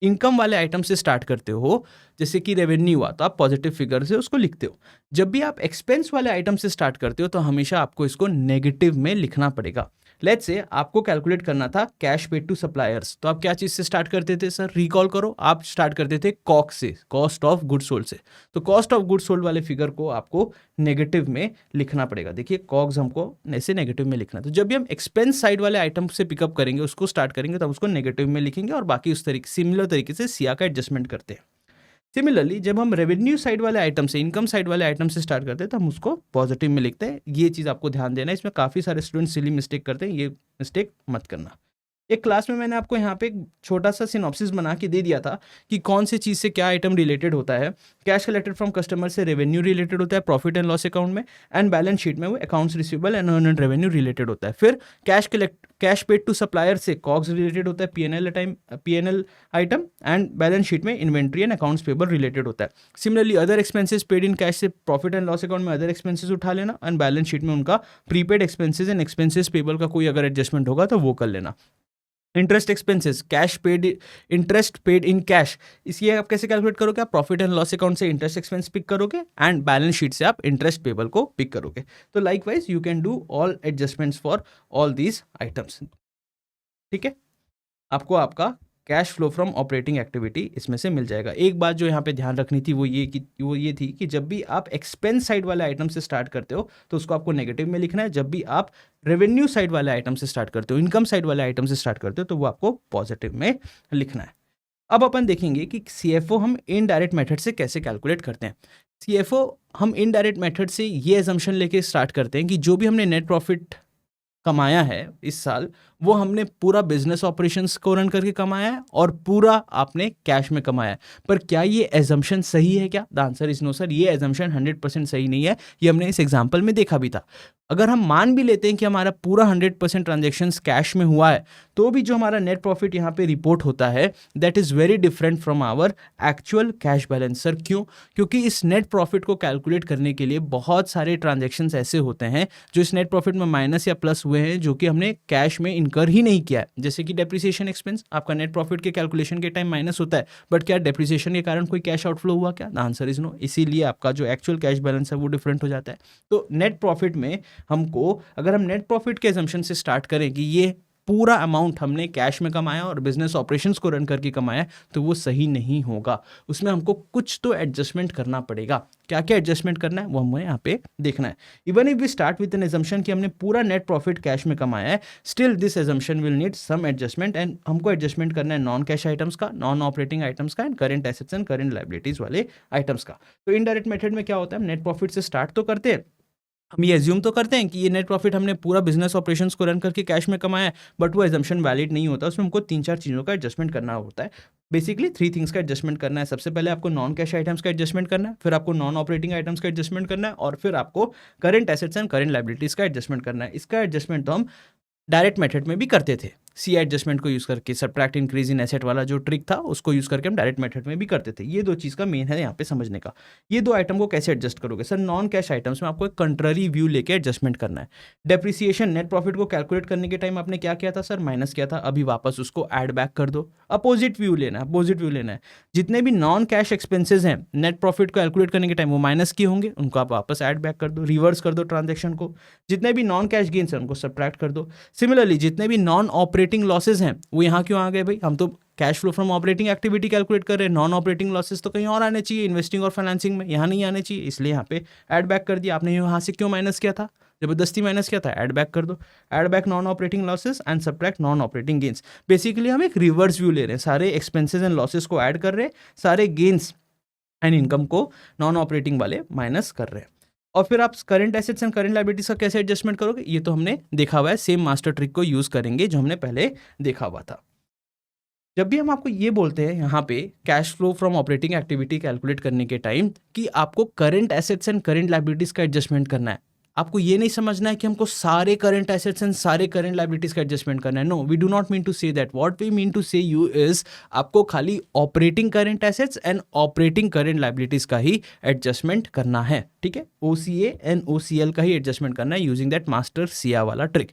इनकम वाले आइटम से स्टार्ट करते हो, जैसे कि रेवेन्यू हुआ तो आप पॉजिटिव फिगर से उसको लिखते हो। जब भी आप एक्सपेंस वाले आइटम से स्टार्ट करते हो तो हमेशा आपको इसको नेगेटिव में लिखना पड़ेगा। लेट्स से आपको कैलकुलेट करना था कैश पेड टू सप्लायर्स, तो आप क्या चीज़ से स्टार्ट करते थे सर, रिकॉल करो, आप स्टार्ट करते थे कॉक से, कॉस्ट ऑफ गुड सोल्ड से। तो कॉस्ट ऑफ गुड सोल्ड वाले फिगर को आपको नेगेटिव में लिखना पड़ेगा। देखिए कॉग्स हमको ऐसे नेगेटिव में लिखना है, तो जब भी हम एक्सपेंस साइड वाले आइटम से पिकअप करेंगे, उसको स्टार्ट करेंगे, तो हम उसको नेगेटिव में लिखेंगे और बाकी उस तरीके सिमिलर तरीके से सिया का एडजस्टमेंट करते हैं। सिमिलरली जब हम रेवेन्यू साइड वाले आइटम से, इनकम साइड वाले आइटम से स्टार्ट करते हैं तो हम उसको पॉजिटिव में लिखते हैं। ये चीज़ आपको ध्यान देना है, इसमें काफ़ी सारे स्टूडेंट सिली मिस्टेक करते हैं, ये मिस्टेक मत करना। एक क्लास में मैंने आपको यहाँ पे एक छोटा सा सिनॉप्सिस बना के दे दिया था कि कौन से चीज़ से क्या आइटम रिलेटेड होता है। कैश कलेक्टेड फ्रॉम कस्टमर से रेवेन्यू रिलेटेड होता है प्रॉफिट एंड लॉस अकाउंट में, एंड बैलेंस शीट में वो accounts receivable and earned revenue related होता है। फिर कैश पेड टू सप्लायर से कॉग्स रिलेटेड होता है, PNL item, and balance sheet में inventory and accounts payable related होता है। Similarly other expenses paid in cash से प्रॉफिट एंड लॉस अकाउंट में अदर एक्सपेंसेस उठा लेना, एंड बैलेंस शीट में उनका prepaid expenses and expenses payable का कोई अगर एडजस्टमेंट होगा तो वो कर लेना। Interest expenses interest paid in cash, इसलिए आप कैसे कैलकुलेट करोगे, आप प्रॉफिट एंड लॉस अकाउंट से इंटरेस्ट एक्सपेंस पिक करोगे एंड बैलेंस शीट से आप इंटरेस्ट पेबल को पिक करोगे। तो likewise you can do all adjustments for all these items. ठीक है, आपको आपका cash flow from operating activity इसमें से मिल जाएगा। एक बात जो यहाँ पे ध्यान रखनी थी वो ये थी कि जब भी आप एक्सपेंस साइड वाले आइटम से स्टार्ट करते हो तो उसको आपको नेगेटिव में लिखना है, जब भी आप रेवेन्यू साइड वाले आइटम से स्टार्ट करते हो, इनकम साइड वाले आइटम से स्टार्ट करते हो, तो वो आपको पॉजिटिव में लिखना है। अब अपन देखेंगे कि CFO हम इनडायरेक्ट मेथड से कैसे कैलकुलेट करते हैं। CFO हम इनडायरेक्ट मेथड से ये एजम्पशन लेके स्टार्ट करते हैं कि जो भी हमने नेट प्रॉफिट कमाया है इस साल, वो हमने पूरा बिजनेस ऑपरेशंस को रन करके कमाया है और पूरा आपने कैश में कमाया है। पर क्या ये एजम्पशन सही है क्या? The answer is no sir, ये एजम्पशन 100% सही नहीं है। ये हमने इस एग्जांपल में देखा भी था। अगर हम मान भी लेते हैं कि हमारा पूरा 100% ट्रांजेक्शन्स कैश में हुआ है, तो भी जो हमारा नेट प्रॉफिट यहाँ पे रिपोर्ट होता है that is very different from our actual cash balance. Sir क्यों? क्योंकि इस नेट प्रॉफिट को कैलकुलेट करने के लिए बहुत सारे ट्रांजेक्शन्स ऐसे होते हैं जो इस नेट प्रॉफिट में माइनस या प्लस हुए हैं, जो कि हमने कैश में इनकर ही नहीं किया है। जैसे कि डेप्रिसिएशन एक्सपेंस आपका नेट प्रॉफिट के कैलकुलेशन के टाइम माइनस होता है, बट क्या डेप्रिसिएशन के कारण कोई कैश आउटफ्लो हुआ क्या? The answer is no. इसीलिए आपका जो एक्चुअल कैश बैलेंस है वो डिफरेंट हो जाता है। तो नेट प्रॉफिट में हमको, अगर हम नेट प्रॉफिट के असम्पशन से स्टार्ट करें कि ये पूरा अमाउंट हमने कैश में कमाया और बिजनेस ऑपरेशंस को रन करके कमाया, तो वो सही नहीं होगा। उसमें हमको कुछ तो एडजस्टमेंट करना पड़ेगा। क्या क्या एडजस्टमेंट करना है वो हमें यहाँ पे देखना है। Even if we start with an assumption कि हमने पूरा नेट प्रॉफिट कैश में कमाया है, still this assumption will need some adjustment, and हमको एडजस्टमेंट करना है नॉन कैश आइटम्स का, नॉन ऑपरेटिंग आइटम्स का, and current assets and current liabilities वाले आइटम्स का। तो इनडायरेक्ट मेथड में क्या होता है, हम नेट प्रॉफिट से स्टार्ट तो करते हैं, हम ये एज्यूम तो करते हैं कि ये नेट प्रॉफिट हमने पूरा बिजनेस ऑपरेशंस को रन करके कैश में कमाया है, बट वो एजम्पशन वैलिड नहीं होता। उसमें हमको 3-4 चीज़ों का एडजस्टमेंट करना होता है। बेसिकली 3 थिंग्स का एडजस्टमेंट करना है। सबसे पहले आपको नॉन कैश आइटम्स का एडजस्टमेंट करना है, फिर आपको नॉन ऑपरेटिंग आइटम्स का एडजस्टमेंट करना है, और फिर आपको current assets and current liabilities का एडजस्टमेंट करना है। इसका एडजस्टमेंट तो हम डायरेक्ट मेथड में भी करते थे, सी एडजस्टमेंट को यूज़ करके, सब्ट्रैक्ट इंक्रीज इन एसेट वाला जो ट्रिक था उसको यूज़ करके हम डायरेक्ट मेथड में भी करते थे। ये 2 चीज़ का मेन है यहाँ पे समझने का। ये 2 आइटम को कैसे एडजस्ट करोगे? सर नॉन कैश आइटम्स में आपको एक कंट्ररी व्यू लेके एडजस्टमेंट करना है। डेप्रिसिएशन नेट प्रॉफिट को कैलकुलेट करने के टाइम आपने क्या किया था सर? माइनस किया था। अभी वापस उसको ऐड बैक कर दो। अपोजिट व्यू लेना है, अपोजिट व्यू लेना है। जितने भी नॉन कैश एक्सपेंसेस हैं नेट प्रॉफिट को कैलकुलेट करने के टाइम वो माइनस किए होंगे, उनको आप वापस ऐड बैक कर दो, रिवर्स कर दो ट्रांजेक्शन को। जितने भी नॉन कैश गेन्स हैं उनको सब्ट्रैक्ट कर दो। सिमिलरली जितने भी नॉन ऑपरेटिंग लॉसेज हैं वो यहाँ क्यों आ गए भाई? हम तो cash flow from operating activity calculate कर रहे हैं, नॉन ऑपरेटिंग लॉसेज तो कहीं और आने चाहिए, इन्वेस्टिंग और फाइनेंसिंग में, यहाँ नहीं आने चाहिए, इसलिए यहाँ पे ऐड बैक कर दिया। आपने यहाँ से क्यों माइनस किया था? जबरदस्ती माइनस किया था, ऐड बैक कर दो। Add back non operating losses and subtract non operating gains. Basically हम एक रिवर्स व्यू ले रहे हैं, सारे एक्सपेंसेस एंड लॉसेज को ऐड कर रहे हैं, सारे गेन्स एंड इनकम को नॉन ऑपरेटिंग वाले माइनस कर रहे हैं। और फिर आप current assets and current liabilities का कैसे एडजस्टमेंट करोगे? ये तो हमने देखा हुआ है, सेम मास्टर ट्रिक को यूज करेंगे जो हमने पहले देखा हुआ था। जब भी हम आपको ये बोलते हैं यहाँ पे cash flow from operating activity calculate करने के टाइम कि आपको current assets and current liabilities का एडजस्टमेंट करना है, आपको ये नहीं समझना है कि हमको सारे करंट एसेट्स एंड सारे करंट लायबिलिटीज का एडजस्टमेंट करना है। No, we do not mean to say that. What we mean to say you is आपको खाली operating current assets and operating current liabilities का ही एडजस्टमेंट करना है। ठीक है, OCA एंड OCL का ही एडजस्टमेंट करना है यूजिंग दैट मास्टर सिया वाला ट्रिक।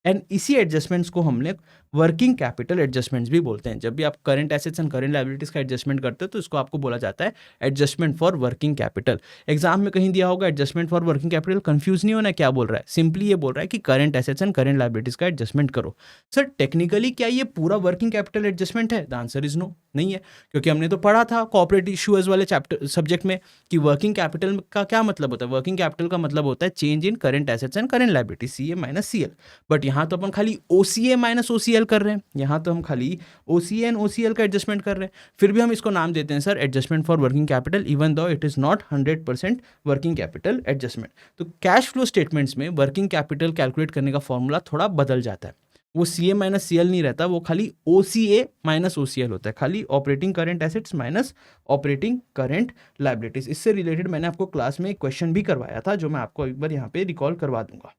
एंड इसी एडजस्टमेंट्स को हमने वर्किंग कैपिटल एडजस्टमेंट्स भी बोलते हैं। जब भी आप current assets and current liabilities का एडजस्टमेंट करते हो तो इसको आपको बोला जाता है adjustment for working capital. Exam में कहीं दिया होगा adjustment for working capital, confuse नहीं होना क्या बोल रहा है। सिंपली ये बोल रहा है कि current assets and current liabilities का एडजस्टमेंट करो। सर टेक्निकली क्या ये पूरा वर्किंग कैपिटल एडजस्टमेंट है? द आंसर इज नो, नहीं है। क्योंकि हमने तो पढ़ा था कॉर्पोरेट इश्यूज वाले चैप्टर सब्जेक्ट में कि वर्किंग कैपिटल का क्या मतलब होता है। वर्किंग कैपिटल का मतलब होता है change in current assets and current liability, CA minus CL। But यहाँ तो अपन खाली OCA माइनस OCL कर रहे हैं, यहाँ तो हम खाली OCA एंड OCL का एडजस्टमेंट कर रहे हैं। फिर भी हम इसको नाम देते हैं sir adjustment for working capital, even though it is not 100% working capital adjustment. तो कैश फ्लो स्टेटमेंट्स में वर्किंग कैपिटल कैलकुलेट करने का फॉर्मूला थोड़ा बदल जाता है। वो CA माइनस CL नहीं रहता, वो खाली OCA माइनस OCL होता है, खाली operating current assets minus operating current liabilities. इससे रिलेटेड मैंने आपको क्लास में एक क्वेश्चन भी करवाया था, जो मैं आपको एक बार यहाँ पे रिकॉल करवा दूंगा।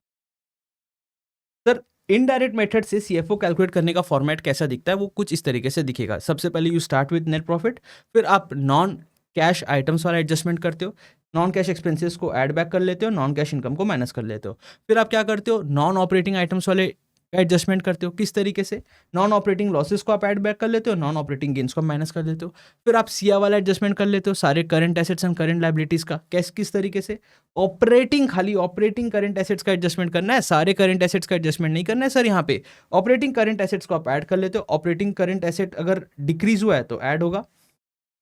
सर इनडायरेक्ट मेथड से CFO कैलकुलेट करने का फॉर्मेट कैसा दिखता है, वो कुछ इस तरीके से दिखेगा। सबसे पहले you start with net profit, फिर आप नॉन कैश आइटम्स वाला एडजस्टमेंट करते हो, नॉन कैश एक्सपेंसेस को ऐड बैक कर लेते हो, नॉन कैश इनकम को माइनस कर लेते हो। फिर आप क्या करते हो, नॉन ऑपरेटिंग आइटम्स वाले एडजस्टमेंट करते हो। किस तरीके से, नॉन ऑपरेटिंग लॉसेस को आप ऐड बैक कर लेते हो, नॉन ऑपरेटिंग गेन्स को माइनस कर देते हो। फिर आप सिया वाला एडजस्टमेंट कर लेते हो सारे current assets and current liabilities का। किस तरीके से, ऑपरेटिंग, खाली ऑपरेटिंग करंट एसेट्स का एडजस्टमेंट करना है, सारे करंट एसेट्स का एडजस्टमेंट नहीं करना है सर। यहाँ पे ऑपरेटिंग करंट एसेट्स को आप ऐड कर लेते हो। ऑपरेटिंग करंट एसेट अगर डिक्रीज हुआ है तो ऐड होगा,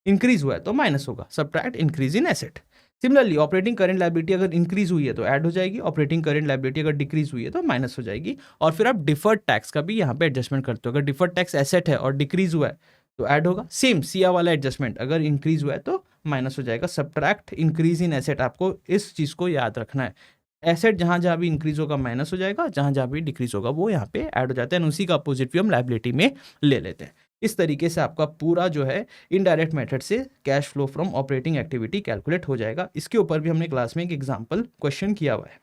इंक्रीज हुआ है तो माइनस होगा, subtract increase in asset. Similarly operating current liability अगर इंक्रीज हुई है तो ऐड हो जाएगी, ऑपरेटिंग करंट लायबिलिटी अगर डिक्रीज हुई है तो माइनस हो जाएगी। और फिर आप डिफर्ड टैक्स का भी यहाँ पे एडजस्टमेंट करते हो। अगर डिफर्ड टैक्स एसेट है और डिक्रीज हुआ है तो ऐड होगा। सेम सिया वाला एडजस्टमेंट, अगर इंक्रीज हुआ है तो माइनस हो जाएगा, सब्ट्रैक्ट इंक्रीज इन एसेट। आपको इस चीज़ को याद रखना है, एसेट जहाँ जहाँ भी इंक्रीज होगा माइनस हो जाएगा, जहाँ जहाँ भी डिक्रीज होगा वो यहाँ पे ऐड हो जाता है, उसी का अपोजिट भी हम लायबिलिटी में ले लेते हैं। इस तरीके से आपका पूरा जो है इनडायरेक्ट मेथड से cash flow from operating activity calculate हो जाएगा। इसके ऊपर भी हमने क्लास में एक एग्जांपल क्वेश्चन किया हुआ है।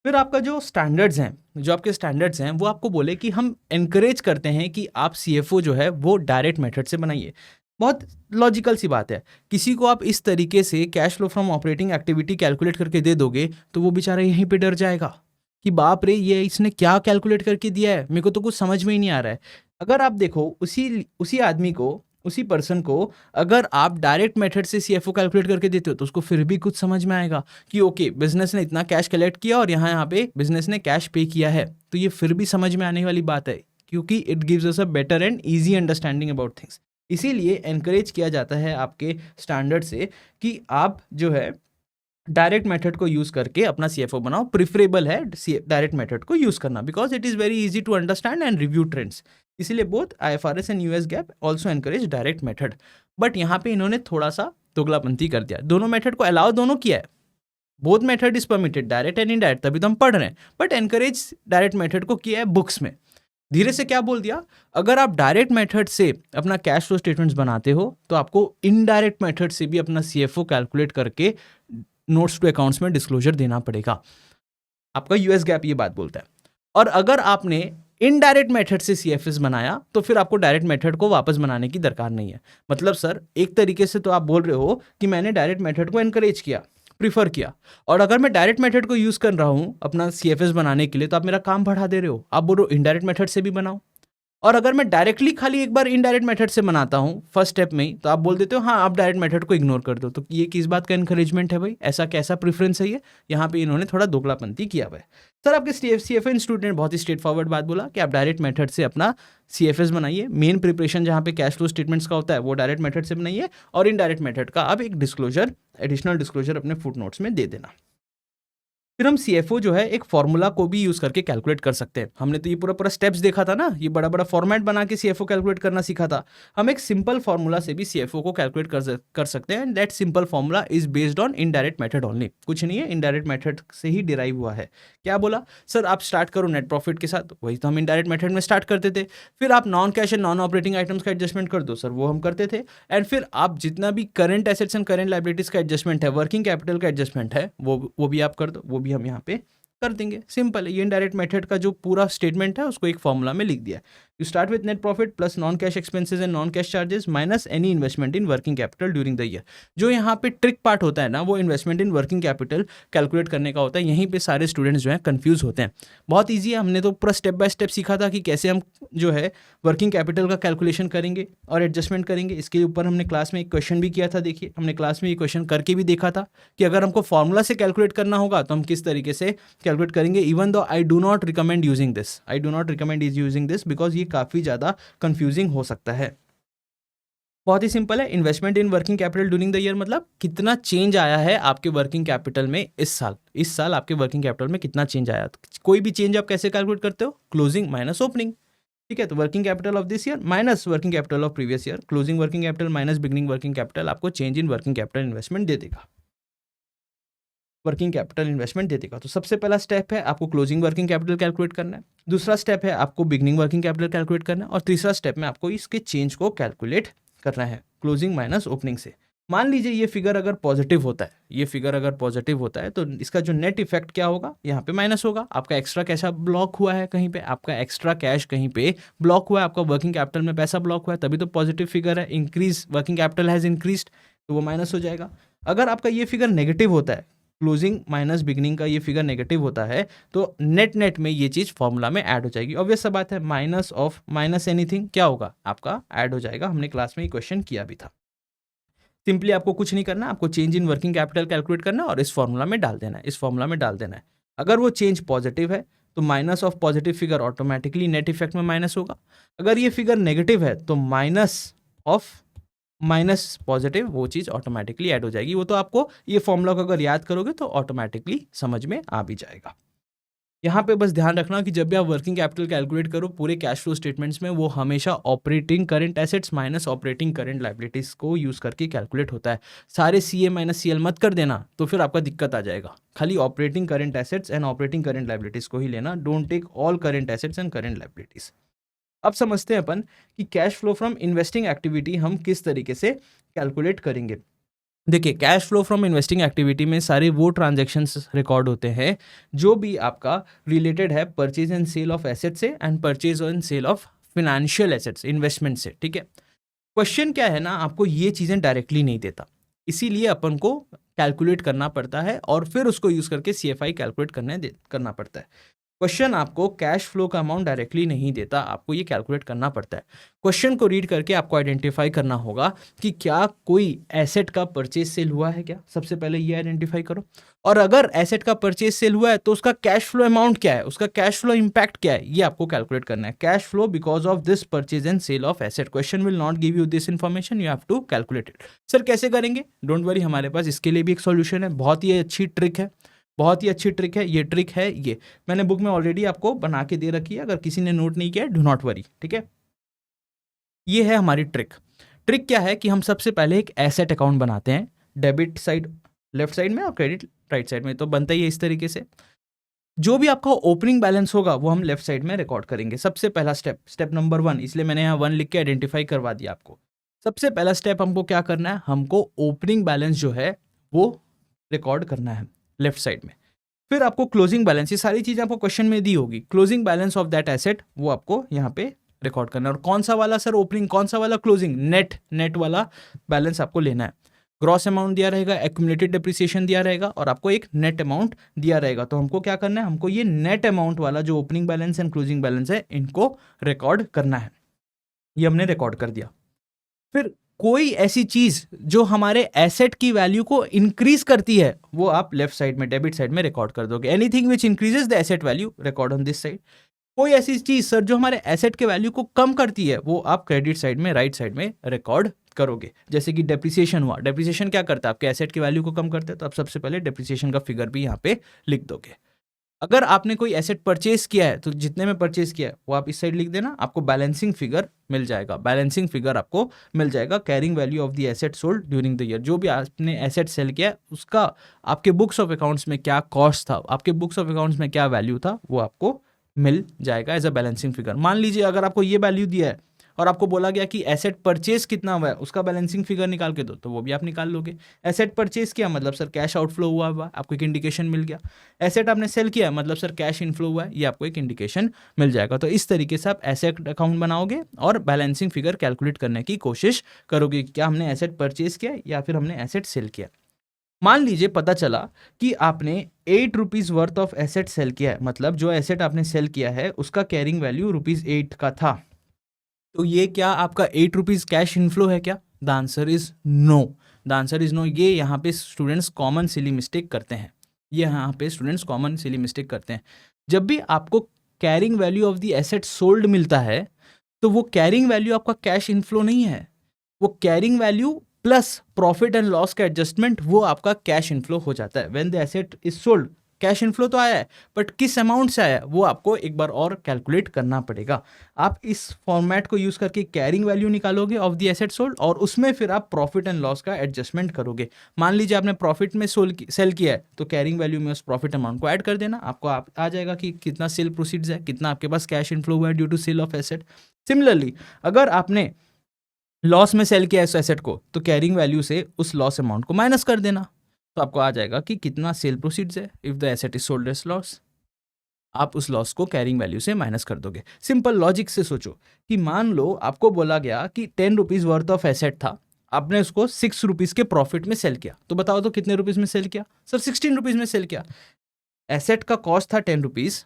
फिर आपका जो स्टैंडर्ड्स हैं, जो आपके स्टैंडर्ड्स हैं वो आपको बोले कि हम एनकरेज करते हैं कि आप CFO जो है वो डायरेक्ट मेथड से बनाइए। बहुत लॉजिकल सी बात है, किसी को आप इस तरीके से cash flow from operating activity calculate करके दे दोगे तो वो बेचारा यहीं पे डर जाएगा कि बाप रे ये इसने क्या कैलकुलेट करके दिया है, मेरे को तो कुछ समझ में ही नहीं आ रहा है। अगर आप देखो उसी आदमी को, उसी पर्सन को अगर आप डायरेक्ट मेथड से CFO कैलकुलेट करके देते हो तो उसको फिर भी कुछ समझ में आएगा कि ओके बिजनेस ने इतना कैश कलेक्ट किया और यहाँ पे बिजनेस ने कैश पे किया है, तो ये फिर भी समझ में आने वाली बात है, क्योंकि it gives us a better and easy understanding about things. इसीलिए एनकरेज किया जाता है आपके स्टैंडर्ड से कि आप जो है डायरेक्ट मेथड को यूज करके अपना CFO बनाओ। प्रिफरेबल है डायरेक्ट मेथड को यूज करना, because it is very easy to understand and review trends. इसीलिए both IFRS and US GAAP also encourage direct method. But यहाँ पे इन्होंने थोड़ा सा दोगलापंथी कर दिया, दोनों मेथड को अलाउ दोनों किया है, both method is permitted, direct and indirect, तभी तो हम पढ़ रहे हैं, बट एनकरेज डायरेक्ट मेथड को किया है बुक्स में। धीरे से क्या बोल दिया, अगर आप डायरेक्ट मेथड से अपना कैश फ्लो स्टेटमेंट्स बनाते हो तो आपको इनडायरेक्ट मेथड से भी अपना CFO कैलकुलेट करके नोट्स टू अकाउंट्स में डिस्क्लोजर देना पड़ेगा। आपका US GAAP ये बात बोलता है। और अगर आपने इनडायरेक्ट मेथड से CFS बनाया तो फिर आपको डायरेक्ट मेथड को वापस बनाने की दरकार नहीं है। मतलब सर एक तरीके से तो आप बोल रहे हो कि मैंने डायरेक्ट मेथड को एनकरेज किया, प्रीफर किया, और अगर मैं डायरेक्ट मेथड को यूज कर रहा हूं अपना CFS बनाने के लिए तो आप मेरा काम बढ़ा दे रहे हो। आप बोल रहे हो इनडायरेक्ट मेथड से भी बनाओ, और अगर मैं डायरेक्टली खाली एक बार इनडायरेक्ट मेथड से बनाता हूँ फर्स्ट स्टेप में ही, तो आप बोल देते हो हाँ आप डायरेक्ट मेथड को इग्नोर कर दो। तो ये किस बात का एनकरेजमेंट है भाई, ऐसा कैसा प्रेफरेंस है ये? यहाँ पे इन्होंने थोड़ा दोगलापंथी किया हुआ है। सर आपके CFA इंस्टीट्यूट ने बहुत ही स्ट्रेट फॉरवर्ड बात बोला कि आप डायरेक्ट मेथड से अपना CFS बनाइए। मेन प्रिपरेशन जहाँ पे कैश फ्लो स्टेटमेंट्स का होता है वो डायरेक्ट मेथड से बनाइए, और इनडायरेक्ट मेथड का आप एक डिस्क्लोजर, एडिशनल डिस्क्लोजर अपने फुटनोट्स में दे देना। फिर हम CFO जो है एक फॉर्मूला को भी यूज करके कैलकुलेट कर सकते हैं। हमने तो ये पूरा पूरा स्टेप्स देखा था ना, ये बड़ा बड़ा फॉर्मेट बना के CFO कैलकुलेट करना सीखा था। हम एक सिंपल फॉर्मूला से भी CFO को कैलकुलेट कर सकते हैं, and that simple formula is based on indirect method only. कुछ नहीं है, इनडायरेक्ट मेथड से ही डिराइव हुआ है। क्या बोला सर, आप स्टार्ट करो नेट प्रॉफिट के साथ, वही तो हम इनडायरेक्ट मेथड में स्टार्ट करते थे। फिर आप non cash and non operating items का एडजस्टमेंट कर दो, सर वो हम करते थे। एंड फिर आप जितना भी current assets and current liabilities का एडजस्टमेंट है, वर्किंग कैपिटल का एडजस्टमेंट है, वो भी आप कर दो, वो भी हम यहाँ पे कर देंगे। सिंपल है, ये इनडायरेक्ट मेथड का जो पूरा स्टेटमेंट है उसको एक फॉर्मूला में लिख दिया। You start with net profit plus non cash expenses and non cash charges minus any investment in working capital during the year. जो यहाँ पे ट्रिक पार्ट होता है ना, वो इन्वेस्टमेंट इन वर्किंग कैपिटल कैलकुलेट करने का होता है। यहीं पे सारे स्टूडेंट्स जो है कंफ्यूज होते हैं। बहुत ईजी है, हमने तो पूरा स्टेप बाय स्टेप सीखा था कि कैसे हम जो है वर्किंग कैपिटल का कैलकुलेशन करेंगे और एडजस्टमेंट करेंगे। इसके ऊपर हमने क्लास में एक क्वेश्चन भी किया था। देखिए हमने क्लास में ये क्वेश्चन करके भी देखा था कि अगर हमको फॉर्मूला से कैलकुलेट करना होगा तो हम किस तरीके से कैलकुलेट करेंगे। Even though I do not recommend using this because ये काफ़ी ज़्यादा कंफ्यूजिंग हो सकता है। बहुत ही सिंपल है, investment in working capital during the year मतलब कितना चेंज आया है आपके वर्किंग कैपिटल में इस साल आपके वर्किंग कैपिटल में कितना चेंज आया। कोई भी चेंज आप कैसे कैलकुलेट करते हो, क्लोजिंग माइनस ओपनिंग। ठीक है, तो working capital of this year minus working capital of previous year, closing working capital minus beginning working capital आपको change in working capital investment दे देगा। वर्किंग कैपिटल इन्वेस्टमेंट दे देगा। तो सबसे पहला स्टेप है आपको क्लोजिंग वर्किंग कैपिटल कैलकुलेट करना है, दूसरा स्टेप है आपको बिगनिंग वर्किंग कैपिटल कैलकुलेट करना है, और तीसरा स्टेप में आपको इसके चेंज को कैलकुलेट करना है क्लोजिंग माइनस ओपनिंग से। मान लीजिए ये फिगर अगर पॉजिटिव होता है, ये फिगर अगर पॉजिटिव होता है तो इसका जो नेट इफेक्ट क्या होगा, यहाँ पे माइनस होगा। आपका एक्स्ट्रा कैश ब्लॉक हुआ है कहीं पे, आपका एक्स्ट्रा कैश कहीं पे ब्लॉक हुआ है, आपका वर्किंग कैपिटल में पैसा ब्लॉक हुआ है, तभी तो पॉजिटिव फिगर है। Increase working capital has increased, तो वो माइनस हो जाएगा। अगर आपका ये फिगर नेगेटिव होता है, क्लोजिंग माइनस बिगनिंग का ये फिगर नेगेटिव होता है, तो नेट नेट में ये चीज़ फॉर्मूला में ऐड हो जाएगी। ऑब्वियस सा बात है, माइनस ऑफ माइनस एनीथिंग क्या होगा, आपका ऐड हो जाएगा। हमने क्लास में ये क्वेश्चन किया भी था। सिंपली आपको कुछ नहीं करना, आपको change in working capital calculate करना है और इस फॉर्मूला में डाल देना है, इस फॉर्मूला में डाल देना है। अगर वो चेंज पॉजिटिव है तो minus of positive figure automatically net effect में माइनस होगा। अगर ये फिगर नेगेटिव है तो माइनस ऑफ माइनस पॉजिटिव वो चीज़ ऑटोमेटिकली ऐड हो जाएगी। वो तो आपको ये फॉर्मूला को अगर याद करोगे तो ऑटोमेटिकली समझ में आ भी जाएगा। यहाँ पे बस ध्यान रखना कि जब भी आप वर्किंग कैपिटल कैलकुलेट करो पूरे कैश फ्लो स्टेटमेंट्स में, वो हमेशा operating current assets minus operating current liabilities को यूज करके कैलकुलेट होता है। सारे CA माइनस CL मत कर देना, तो फिर आपका दिक्कत आ जाएगा। खाली operating current assets and operating current liabilities को ही लेना, don't take all current assets and current liabilities. अब समझते हैं अपन कि cash flow from investing activity हम किस तरीके से कैलकुलेट करेंगे। देखिए, cash flow from investing activity में सारे वो ट्रांजैक्शंस रिकॉर्ड होते हैं जो भी आपका रिलेटेड है purchase and sale of asset से and purchase and sale of financial assets, investment से। ठीक है, क्वेश्चन क्या है ना, आपको ये चीज़ें डायरेक्टली नहीं देता, इसीलिए अपन को कैलकुलेट करना पड़ता है और फिर उसको यूज़ करके CFI कैलकुलेट करना पड़ता है। क्वेश्चन आपको कैश फ्लो का अमाउंट डायरेक्टली नहीं देता, आपको ये कैलकुलेट करना पड़ता है। क्वेश्चन को रीड करके आपको आइडेंटिफाई करना होगा कि क्या कोई एसेट का परचेज सेल हुआ है क्या, सबसे पहले ये आइडेंटिफाई करो। और अगर एसेट का परचेज सेल हुआ है तो उसका कैश फ्लो अमाउंट क्या है, उसका कैश फ्लो इंपैक्ट क्या है, ये आपको कैलकुलेट करना है। Cash flow because of this purchase and sale of asset. Question will not give you this information, you have to calculate it. Sir कैसे करेंगे, डोंट वरी, हमारे पास इसके लिए भी एक सॉल्यूशन है। बहुत ही अच्छी ट्रिक है, बहुत ही अच्छी ट्रिक है। ये ट्रिक है, ये मैंने बुक में ऑलरेडी आपको बना के दे रखी है, अगर किसी ने नोट नहीं किया डू नॉट वरी। ठीक है, ये है हमारी ट्रिक। ट्रिक क्या है कि हम सबसे पहले एक एसेट अकाउंट बनाते हैं, डेबिट साइड लेफ्ट साइड में और क्रेडिट राइट साइड में, तो बनता ही है इस तरीके से। जो भी आपका ओपनिंग बैलेंस होगा वो हम लेफ्ट साइड में रिकॉर्ड करेंगे। सबसे पहला स्टेप नंबर 1, इसलिए मैंने यहाँ 1 लिख के आइडेंटिफाई करवा दिया आपको। सबसे पहला स्टेप हमको क्या करना है, हमको ओपनिंग बैलेंस जो है वो रिकॉर्ड करना है लेफ्ट साइड में। फिर आपको क्लोजिंग बैलेंस, ये सारी चीज़ आपको क्वेश्चन में दी होगी, closing balance of that asset वो आपको यहाँ पे रिकॉर्ड करना है। और कौन सा वाला सर ओपनिंग, कौन सा वाला क्लोजिंग, नेट वाला बैलेंस आपको लेना है। ग्रॉस अमाउंट दिया रहेगा, एक्यूमुलेटेड डिप्रिसिएशन दिया रहेगा और आपको एक नेट अमाउंट दिया रहेगा। तो हमको क्या करना है, हमको ये नेट अमाउंट वाला जो opening balance and closing balance है इनको रिकॉर्ड करना है। ये हमने रिकॉर्ड कर दिया। फिर कोई ऐसी चीज जो हमारे एसेट की वैल्यू को इंक्रीज करती है वो आप लेफ्ट साइड में डेबिट साइड में रिकॉर्ड कर दोगे। Anything which increases the asset value record on this side. कोई ऐसी चीज सर जो हमारे एसेट के वैल्यू को कम करती है वो आप क्रेडिट साइड में राइट साइड में रिकॉर्ड करोगे। जैसे कि डेप्रिसिएशन हुआ, डेप्रिसिएशन क्या करता है, आपके एसेट की वैल्यू को कम करता है, तो आप सबसे पहले डेप्रिसिएशन का फिगर भी यहाँ पे लिख दोगे। अगर आपने कोई एसेट परचेज किया है तो जितने में परचेज किया है वो आप इस साइड लिख देना, आपको बैलेंसिंग फिगर मिल जाएगा। बैलेंसिंग फिगर आपको मिल जाएगा, carrying value of the asset sold during the year. जो भी आपने एसेट सेल किया उसका आपके बुक्स ऑफ अकाउंट्स में क्या कॉस्ट था, आपके बुक्स ऑफ अकाउंट्स में क्या वैल्यू था, वो आपको मिल जाएगा एज अ बैलेंसिंग फिगर। मान लीजिए अगर आपको ये वैल्यू दिया है और आपको बोला गया कि एसेट परचेज कितना हुआ है उसका बैलेंसिंग फिगर निकाल के दो, तो वो भी आप निकाल लोगे। एसेट परचेज किया मतलब सर कैश आउटफ्लो हुआ, आपको एक इंडिकेशन मिल गया। एसेट आपने सेल किया मतलब सर कैश इनफ्लो हुआ है, ये आपको एक इंडिकेशन मिल जाएगा। तो इस तरीके से आप एसेट अकाउंट बनाओगे और बैलेंसिंग फिगर कैलकुलेट करने की कोशिश करोगे, क्या हमने एसेट परचेज किया या फिर हमने एसेट सेल किया। मान लीजिए पता चला कि आपने 8 rupees worth of asset sale किया है, मतलब जो एसेट आपने सेल किया है उसका कैरिंग वैल्यू ₹8 का था। तो ये क्या आपका 8 रुपीज़ कैश इनफ्लो है क्या? The answer is no. The answer is no. ये यहाँ पे स्टूडेंट्स कॉमन सिली मिस्टेक करते हैं, ये यहाँ पे स्टूडेंट्स कॉमन सिली मिस्टेक करते हैं। जब भी आपको carrying value of the asset sold मिलता है तो वो कैरिंग वैल्यू आपका कैश इनफ्लो नहीं है, वो carrying value plus profit and loss का एडजस्टमेंट वो आपका कैश इनफ्लो हो जाता है। When the asset is sold cash inflow तो आया है, बट किस अमाउंट से आया है वो आपको एक बार और कैलकुलेट करना पड़ेगा। आप इस फॉर्मेट को यूज़ करके कैरिंग वैल्यू निकालोगे ऑफ द एसेट सोल्ड, और उसमें फिर आप प्रॉफिट एंड लॉस का एडजस्टमेंट करोगे। मान लीजिए आपने प्रॉफिट में सेल किया है, तो कैरिंग वैल्यू में उस प्रॉफिट अमाउंट को ऐड कर देना, आपको आ जाएगा कि कितना सेल प्रोसीड्स है, कितना आपके पास कैश इनफ्लो हुआ है due to sale of asset. Similarly अगर आपने लॉस में सेल किया इस एसेट को, तो कैरिंग वैल्यू से उस लॉस अमाउंट को माइनस कर देना, तो आपको आ जाएगा कि कितना सेल प्रोसीड्स है। If the asset is sold as loss, आप उस लॉस को कैरिंग वैल्यू से माइनस कर दोगे। सिंपल लॉजिक से सोचो कि मान लो आपको बोला गया कि 10 रुपीज़ वर्थ ऑफ एसेट था, आपने उसको 6 रुपीज़ के प्रॉफिट में सेल किया, तो बताओ तो कितने रुपीज़ में सेल किया? सर 16 रुपीज़ में सेल किया। एसेट का कॉस्ट था 10 रुपीज़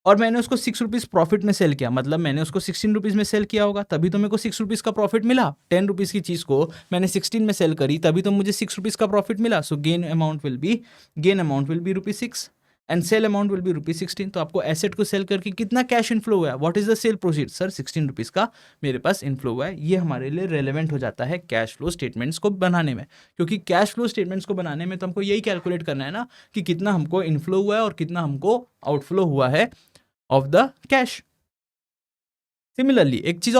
और मैंने उसको 6 रुपीज़ प्रॉफिट में सेल किया, मतलब मैंने उसको 16 रुपीज़ में सेल किया होगा, तभी तो मेरे को 6 रुपीज़ का प्रॉफिट मिला। 10 रुपीज़ की चीज़ को मैंने 16 में सेल करी, तभी तो मुझे 6 रुपीज़ का प्रॉफिट मिला। So gain amount will be ₹6 and sale amount will be ₹16। तो आपको एसेट को सेल करके कितना कैश इनफ्लो हुआ है? What is the cell proceed? Sir 16 rupees का मेरे पास इनफ्लो हुआ है। ये हमारे लिए रेलेवेंट हो जाता है कैश फ्लो स्टेटमेंट्स को बनाने में, क्योंकि कैश फ्लो स्टेटमेंट्स को बनाने में तो हमको यही कैलकुलेट करना है ना कि कितना हमको इनफ्लो हुआ है और कितना हमको आउटफ्लो हुआ है ऑफ द कैश। सिमिलरली एक चीज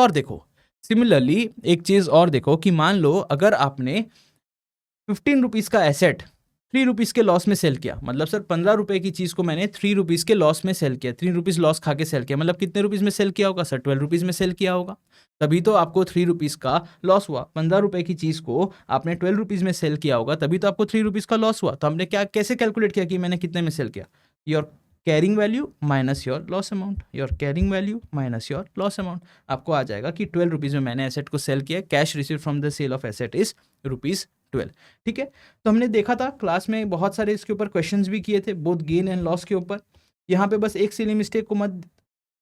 और देखो कि मान लो अगर आपने 15 रुपीज़ का एसेट 3 रुपीज़ के लॉस में सेल किया, मतलब सर 15 रुपए की चीज़ को मैंने 3 रुपीज़ के लॉस में सेल किया, 3 रुपीज़ लॉस खा के सेल किया, मतलब कितने रुपीज़ में सेल किया होगा? सर 12 रुपीज़ में सेल किया होगा, तभी तो आपको 3 रुपीज़ का लॉस हुआ। 15 रुपए की चीज़ को आपने 12 रुपीज़ में सेल किया होगा, तभी तो आपको 3 रुपीज़ का लॉस हुआ। तो हमने कैसे कैलकुलेट किया कि मैंने कितने में सेल किया? Your carrying value minus your loss amount, आपको आ जाएगा कि 12 रुपीज़ में मैंने एसेट को सेल किया, cash receive from the sale of asset is ₹12। ठीक है, तो हमने देखा था क्लास में बहुत सारे इसके ऊपर क्वेश्चंस भी किए थे, बोथ गेन एंड लॉस के ऊपर। यहाँ पे बस एक सिली मिस्टेक को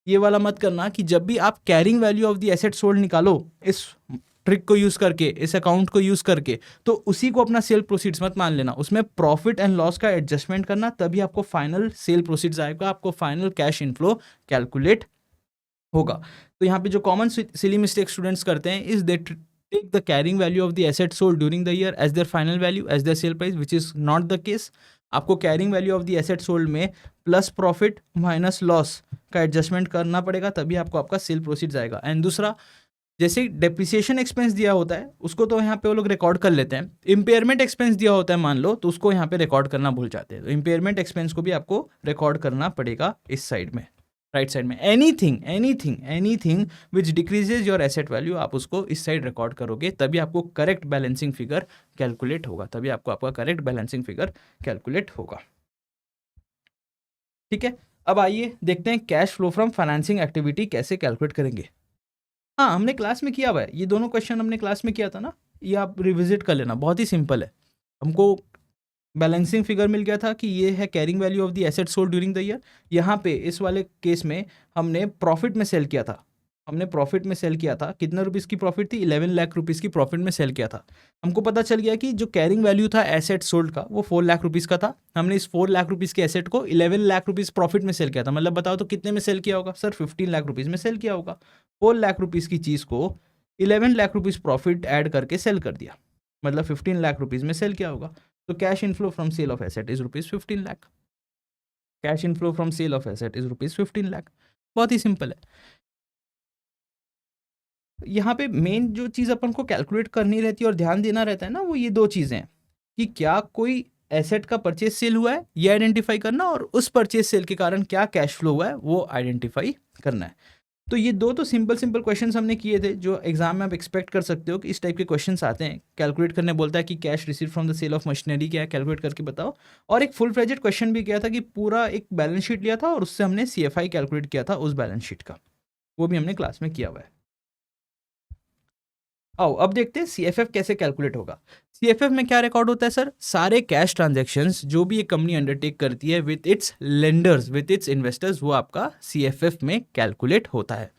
ये वाला मत करना कि जब भी आप carrying value of the asset sold निकालो इस ट्रिक को यूज करके, इस अकाउंट को यूज करके, तो उसी को अपना सेल प्रोसीड्स मत मान लेना, उसमें प्रॉफिट एंड लॉस का एडजस्टमेंट करना, तभी आपको फाइनल सेल प्रोसीड्स आएगा, आपको फाइनल कैश इनफ्लो कैलकुलेट होगा। तो यहाँ पे जो कॉमन सिली मिस्टेक स्टूडेंट्स करते हैं is they take the carrying value of the asset sold during the year as their final value, as their sale price, which is not the case. आपको carrying value of the asset sold में plus profit minus loss का adjustment करना पड़ेगा, तभी आपको आपका cell proceeds आएगा। And दूसरा, जैसे डेप्रिसिएशन एक्सपेंस दिया होता है उसको तो यहाँ पे वो लोग रिकॉर्ड कर लेते हैं, इम्पेयरमेंट एक्सपेंस दिया होता है मान लो, तो उसको यहाँ पे रिकॉर्ड करना भूल जाते हैं। तो इम्पेयरमेंट एक्सपेंस को भी आपको रिकॉर्ड करना पड़ेगा इस साइड में, राइट साइड में। Anything which decreases your asset value, आप उसको इस साइड रिकॉर्ड करोगे, तभी आपको करेक्ट बैलेंसिंग फिगर कैलकुलेट होगा, ठीक है। अब आइए देखते हैं cash flow from financing activity कैसे कैलकुलेट करेंगे। हाँ, हमने क्लास में किया हुआ है, ये दोनों क्वेश्चन हमने क्लास में किया था ना, ये आप रिविजिट कर लेना, बहुत ही सिंपल है। हमको बैलेंसिंग फिगर मिल गया था कि ये है carrying value of the asset sold during the year. यहाँ पे इस वाले केस में हमने प्रॉफिट में सेल किया था, कितना रुपीज़ की प्रॉफिट थी? 11 लाख रुपीज़ की प्रॉफिट में सेल किया था। हमको पता चल गया कि जो कैरिंग वैल्यू था एसेट सोल्ड का वो 4 लाख रुपीज़ का था। हमने इस 4 लाख रुपीज़ के एसेट को 11 लाख रुपीज़ प्रॉफिट में सेल किया था, मतलब बताओ तो कितने में सेल किया होगा? सर 15 लाख रुपीज़ में सेल किया होगा। 4 लाख रुपीज़ की चीज़ को 11 लाख रुपीज़ प्रॉफिट ऐड करके सेल कर दिया, मतलब 15 लाख रुपीज़ में सेल किया होगा। तो cash inflow from sale of asset is ₹15 lakh. बहुत ही सिंपल है। यहाँ पे मेन जो चीज़ अपन को कैलकुलेट करनी रहती है और ध्यान देना रहता है ना, वो ये दो चीज़ें हैं कि क्या कोई एसेट का परचेज सेल हुआ है ये आइडेंटिफाई करना, और उस परचेज सेल के कारण क्या कैश फ्लो हुआ है वो आइडेंटिफाई करना है। तो ये दो तो सिंपल क्वेश्चंस हमने किए थे जो एग्जाम में आप एक्सपेक्ट कर सकते हो कि इस टाइप के क्वेश्चंस आते हैं। कैलकुलेट करने बोलता है कि cash receive from the sale of machinery क्या है, कैलकुलेट करके बताओ। और एक फुल फ्लेजेड क्वेश्चन भी किया था कि पूरा एक बैलेंस शीट लिया था और उससे हमने CFI कैलकुलेट किया था उस बैलेंस शीट का, वो भी हमने क्लास में किया हुआ है। आओ अब देखते हैं CFF कैसे कैलकुलेट होगा। CFF में क्या रिकॉर्ड होता है सर? सारे कैश ट्रांजैक्शंस जो भी एक कंपनी अंडरटेक करती है with its lenders, with its investors, वो आपका CFF में कैलकुलेट होता है।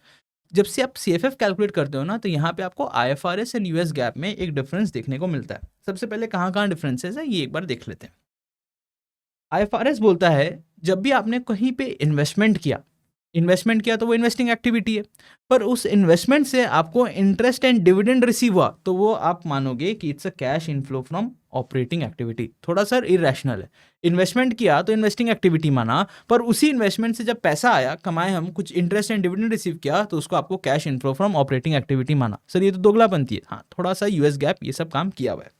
जब से आप CFF कैलकुलेट करते हो ना, तो यहाँ पे आपको IFRS एंड US गैप में एक डिफरेंस देखने को मिलता है। सबसे पहले कहाँ डिफरेंसेस है ये एक बार देख लेते हैं। IFRS बोलता है जब भी आपने कहीं पे इन्वेस्टमेंट किया, इन्वेस्टमेंट किया तो वो इन्वेस्टिंग एक्टिविटी है, पर उस इन्वेस्टमेंट से आपको इंटरेस्ट एंड डिविडेंड रिसीव हुआ तो वो आप मानोगे कि it's a cash inflow from operating activity. थोड़ा सा इरेशनल है। इन्वेस्टमेंट किया तो इन्वेस्टिंग एक्टिविटी माना, पर उसी इन्वेस्टमेंट से जब पैसा आया, कमाए हम, कुछ इंटरेस्ट एंड डिविडेंड रिसीव किया तो उसको आपको cash inflow from operating activity माना। सर ये तो दोगलापंती है। हाँ, थोड़ा सा यूएस गैप ये सब काम किया हुआ है,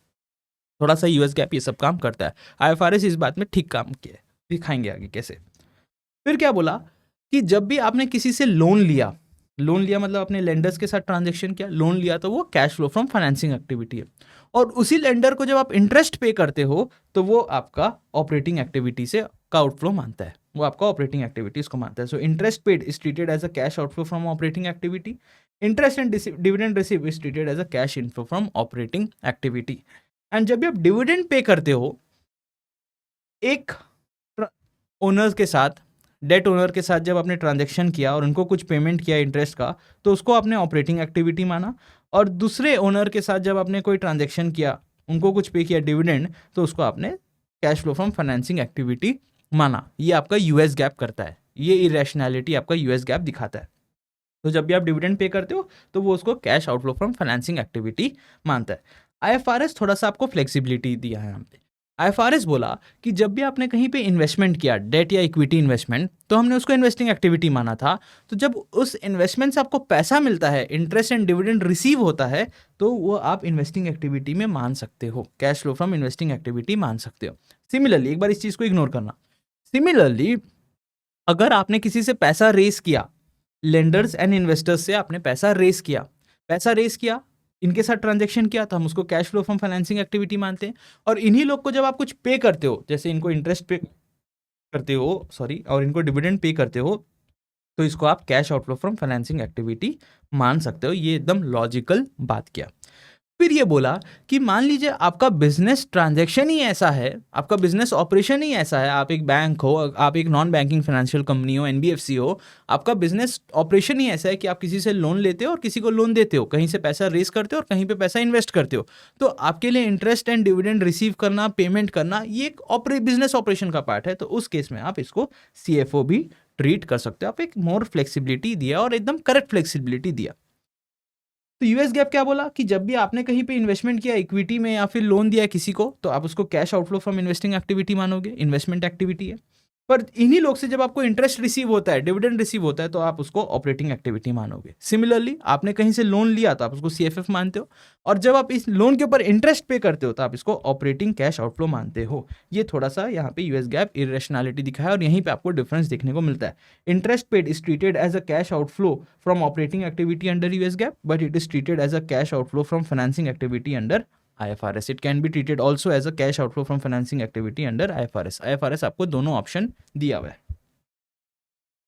थोड़ा सा यूएस गैप ये सब काम करता है। आईएफआरएस इस बात में ठीक काम किया है, दिखाएंगे आगे कैसे। फिर क्या बोला कि जब भी आपने किसी से लोन लिया, लोन लिया मतलब अपने लेंडर्स के साथ ट्रांजैक्शन किया, लोन लिया तो वो cash flow from financing activity है, और उसी लेंडर को जब आप इंटरेस्ट पे करते हो तो वो आपका ऑपरेटिंग एक्टिविटी से का आउटफ्लो मानता है, वो आपका ऑपरेटिंग एक्टिविटीज को मानता है। So interest paid is treated as a cash outflow from operating activity, interest and dividend receive is treated as a cash inflow from operating activity. And जब भी आप डिविडेंड पे करते हो एक ओनर्स के साथ, डेट ओनर के साथ जब आपने ट्रांजैक्शन किया और उनको कुछ पेमेंट किया इंटरेस्ट का, तो उसको आपने ऑपरेटिंग एक्टिविटी माना। और दूसरे ओनर के साथ जब आपने कोई ट्रांजैक्शन किया, उनको कुछ पे किया डिविडेंड, तो उसको आपने cash flow from financing activity माना। ये आपका यूएस गैप करता है, ये इरेशनैलिटी आपका यूएस गैप दिखाता है। तो जब भी आप डिविडेंड पे करते हो तो वो उसको cash outflow from financing activity मानता है। आईएफआरएस थोड़ा सा आपको फ्लेक्सिबिलिटी दिया है यहाँ पे। आईएफआरएस बोला कि जब भी आपने कहीं पे इन्वेस्टमेंट किया, डेट या इक्विटी इन्वेस्टमेंट, तो हमने उसको इन्वेस्टिंग एक्टिविटी माना था। तो जब उस इन्वेस्टमेंट से आपको पैसा मिलता है, इंटरेस्ट एंड डिविडेंड रिसीव होता है, तो वो आप इन्वेस्टिंग एक्टिविटी में मान सकते हो, cash flow from investing activity मान सकते हो। सिमिलरली, एक बार इस चीज़ को इग्नोर करना, सिमिलरली अगर आपने किसी से पैसा रेस किया, लेंडर्स एंड इन्वेस्टर्स से आपने पैसा रेस किया, इनके साथ ट्रांजैक्शन किया, तो हम उसको cash flow from financing activity मानते हैं। और इन्हीं लोग को जब आप कुछ पे करते हो, जैसे इनको इंटरेस्ट पे करते हो, और इनको डिविडेंड पे करते हो, तो इसको आप cash outflow from financing activity मान सकते हो। ये एकदम लॉजिकल बात किया। फिर ये बोला कि मान लीजिए आपका बिजनेस ट्रांजैक्शन ही ऐसा है, आपका बिजनेस ऑपरेशन ही ऐसा है, आप एक बैंक हो, आप एक नॉन बैंकिंग फाइनेंशियल कंपनी हो, एनबीएफसी हो, आपका बिजनेस ऑपरेशन ही ऐसा है कि आप किसी से लोन लेते हो और किसी को लोन देते हो, कहीं से पैसा रेज करते हो और कहीं पे पैसा इन्वेस्ट करते हो। तो आपके लिए इंटरेस्ट एंड डिविडेंड रिसीव करना, पेमेंट करना, ये एक बिजनेस ऑपरेशन का पार्ट है। तो उस केस में आप इसको सीएफओ भी ट्रीट कर सकते हो। आप एक मोर फ्लेक्सिबिलिटी दिया और एकदम करेक्ट फ्लेक्सिबिलिटी दिया। तो यूएस गैप क्या बोला कि जब भी आपने कहीं पे इन्वेस्टमेंट किया इक्विटी में या फिर लोन दिया किसी को, तो आप उसको cash outflow from investing activity मानोगे, इन्वेस्टमेंट एक्टिविटी है। पर इन्हीं लोग से जब आपको इंटरेस्ट रिसीव होता है, डिविडेंड रिसीव होता है, तो आप उसको ऑपरेटिंग एक्टिविटी मानोगे। सिमिलरली आपने कहीं से लोन लिया तो आप उसको सीएफएफ मानते हो, और जब आप इस लोन के ऊपर इंटरेस्ट पे करते हो तो आप इसको ऑपरेटिंग कैश आउटफ्लो मानते हो। ये थोड़ा सा यहाँ पे यूएस गैप इरेशनैलिटी दिखाया, और यहीं पे आपको डिफरेंस देखने को मिलता है। Interest paid is treated as a cash outflow from operating activity under US GAAP, but it is treated as a cash outflow from financing activity under IFRS. It can be treated also as a cash outflow from financing activity under IFRS. IFRS आपको दोनों option दिया हुआ है।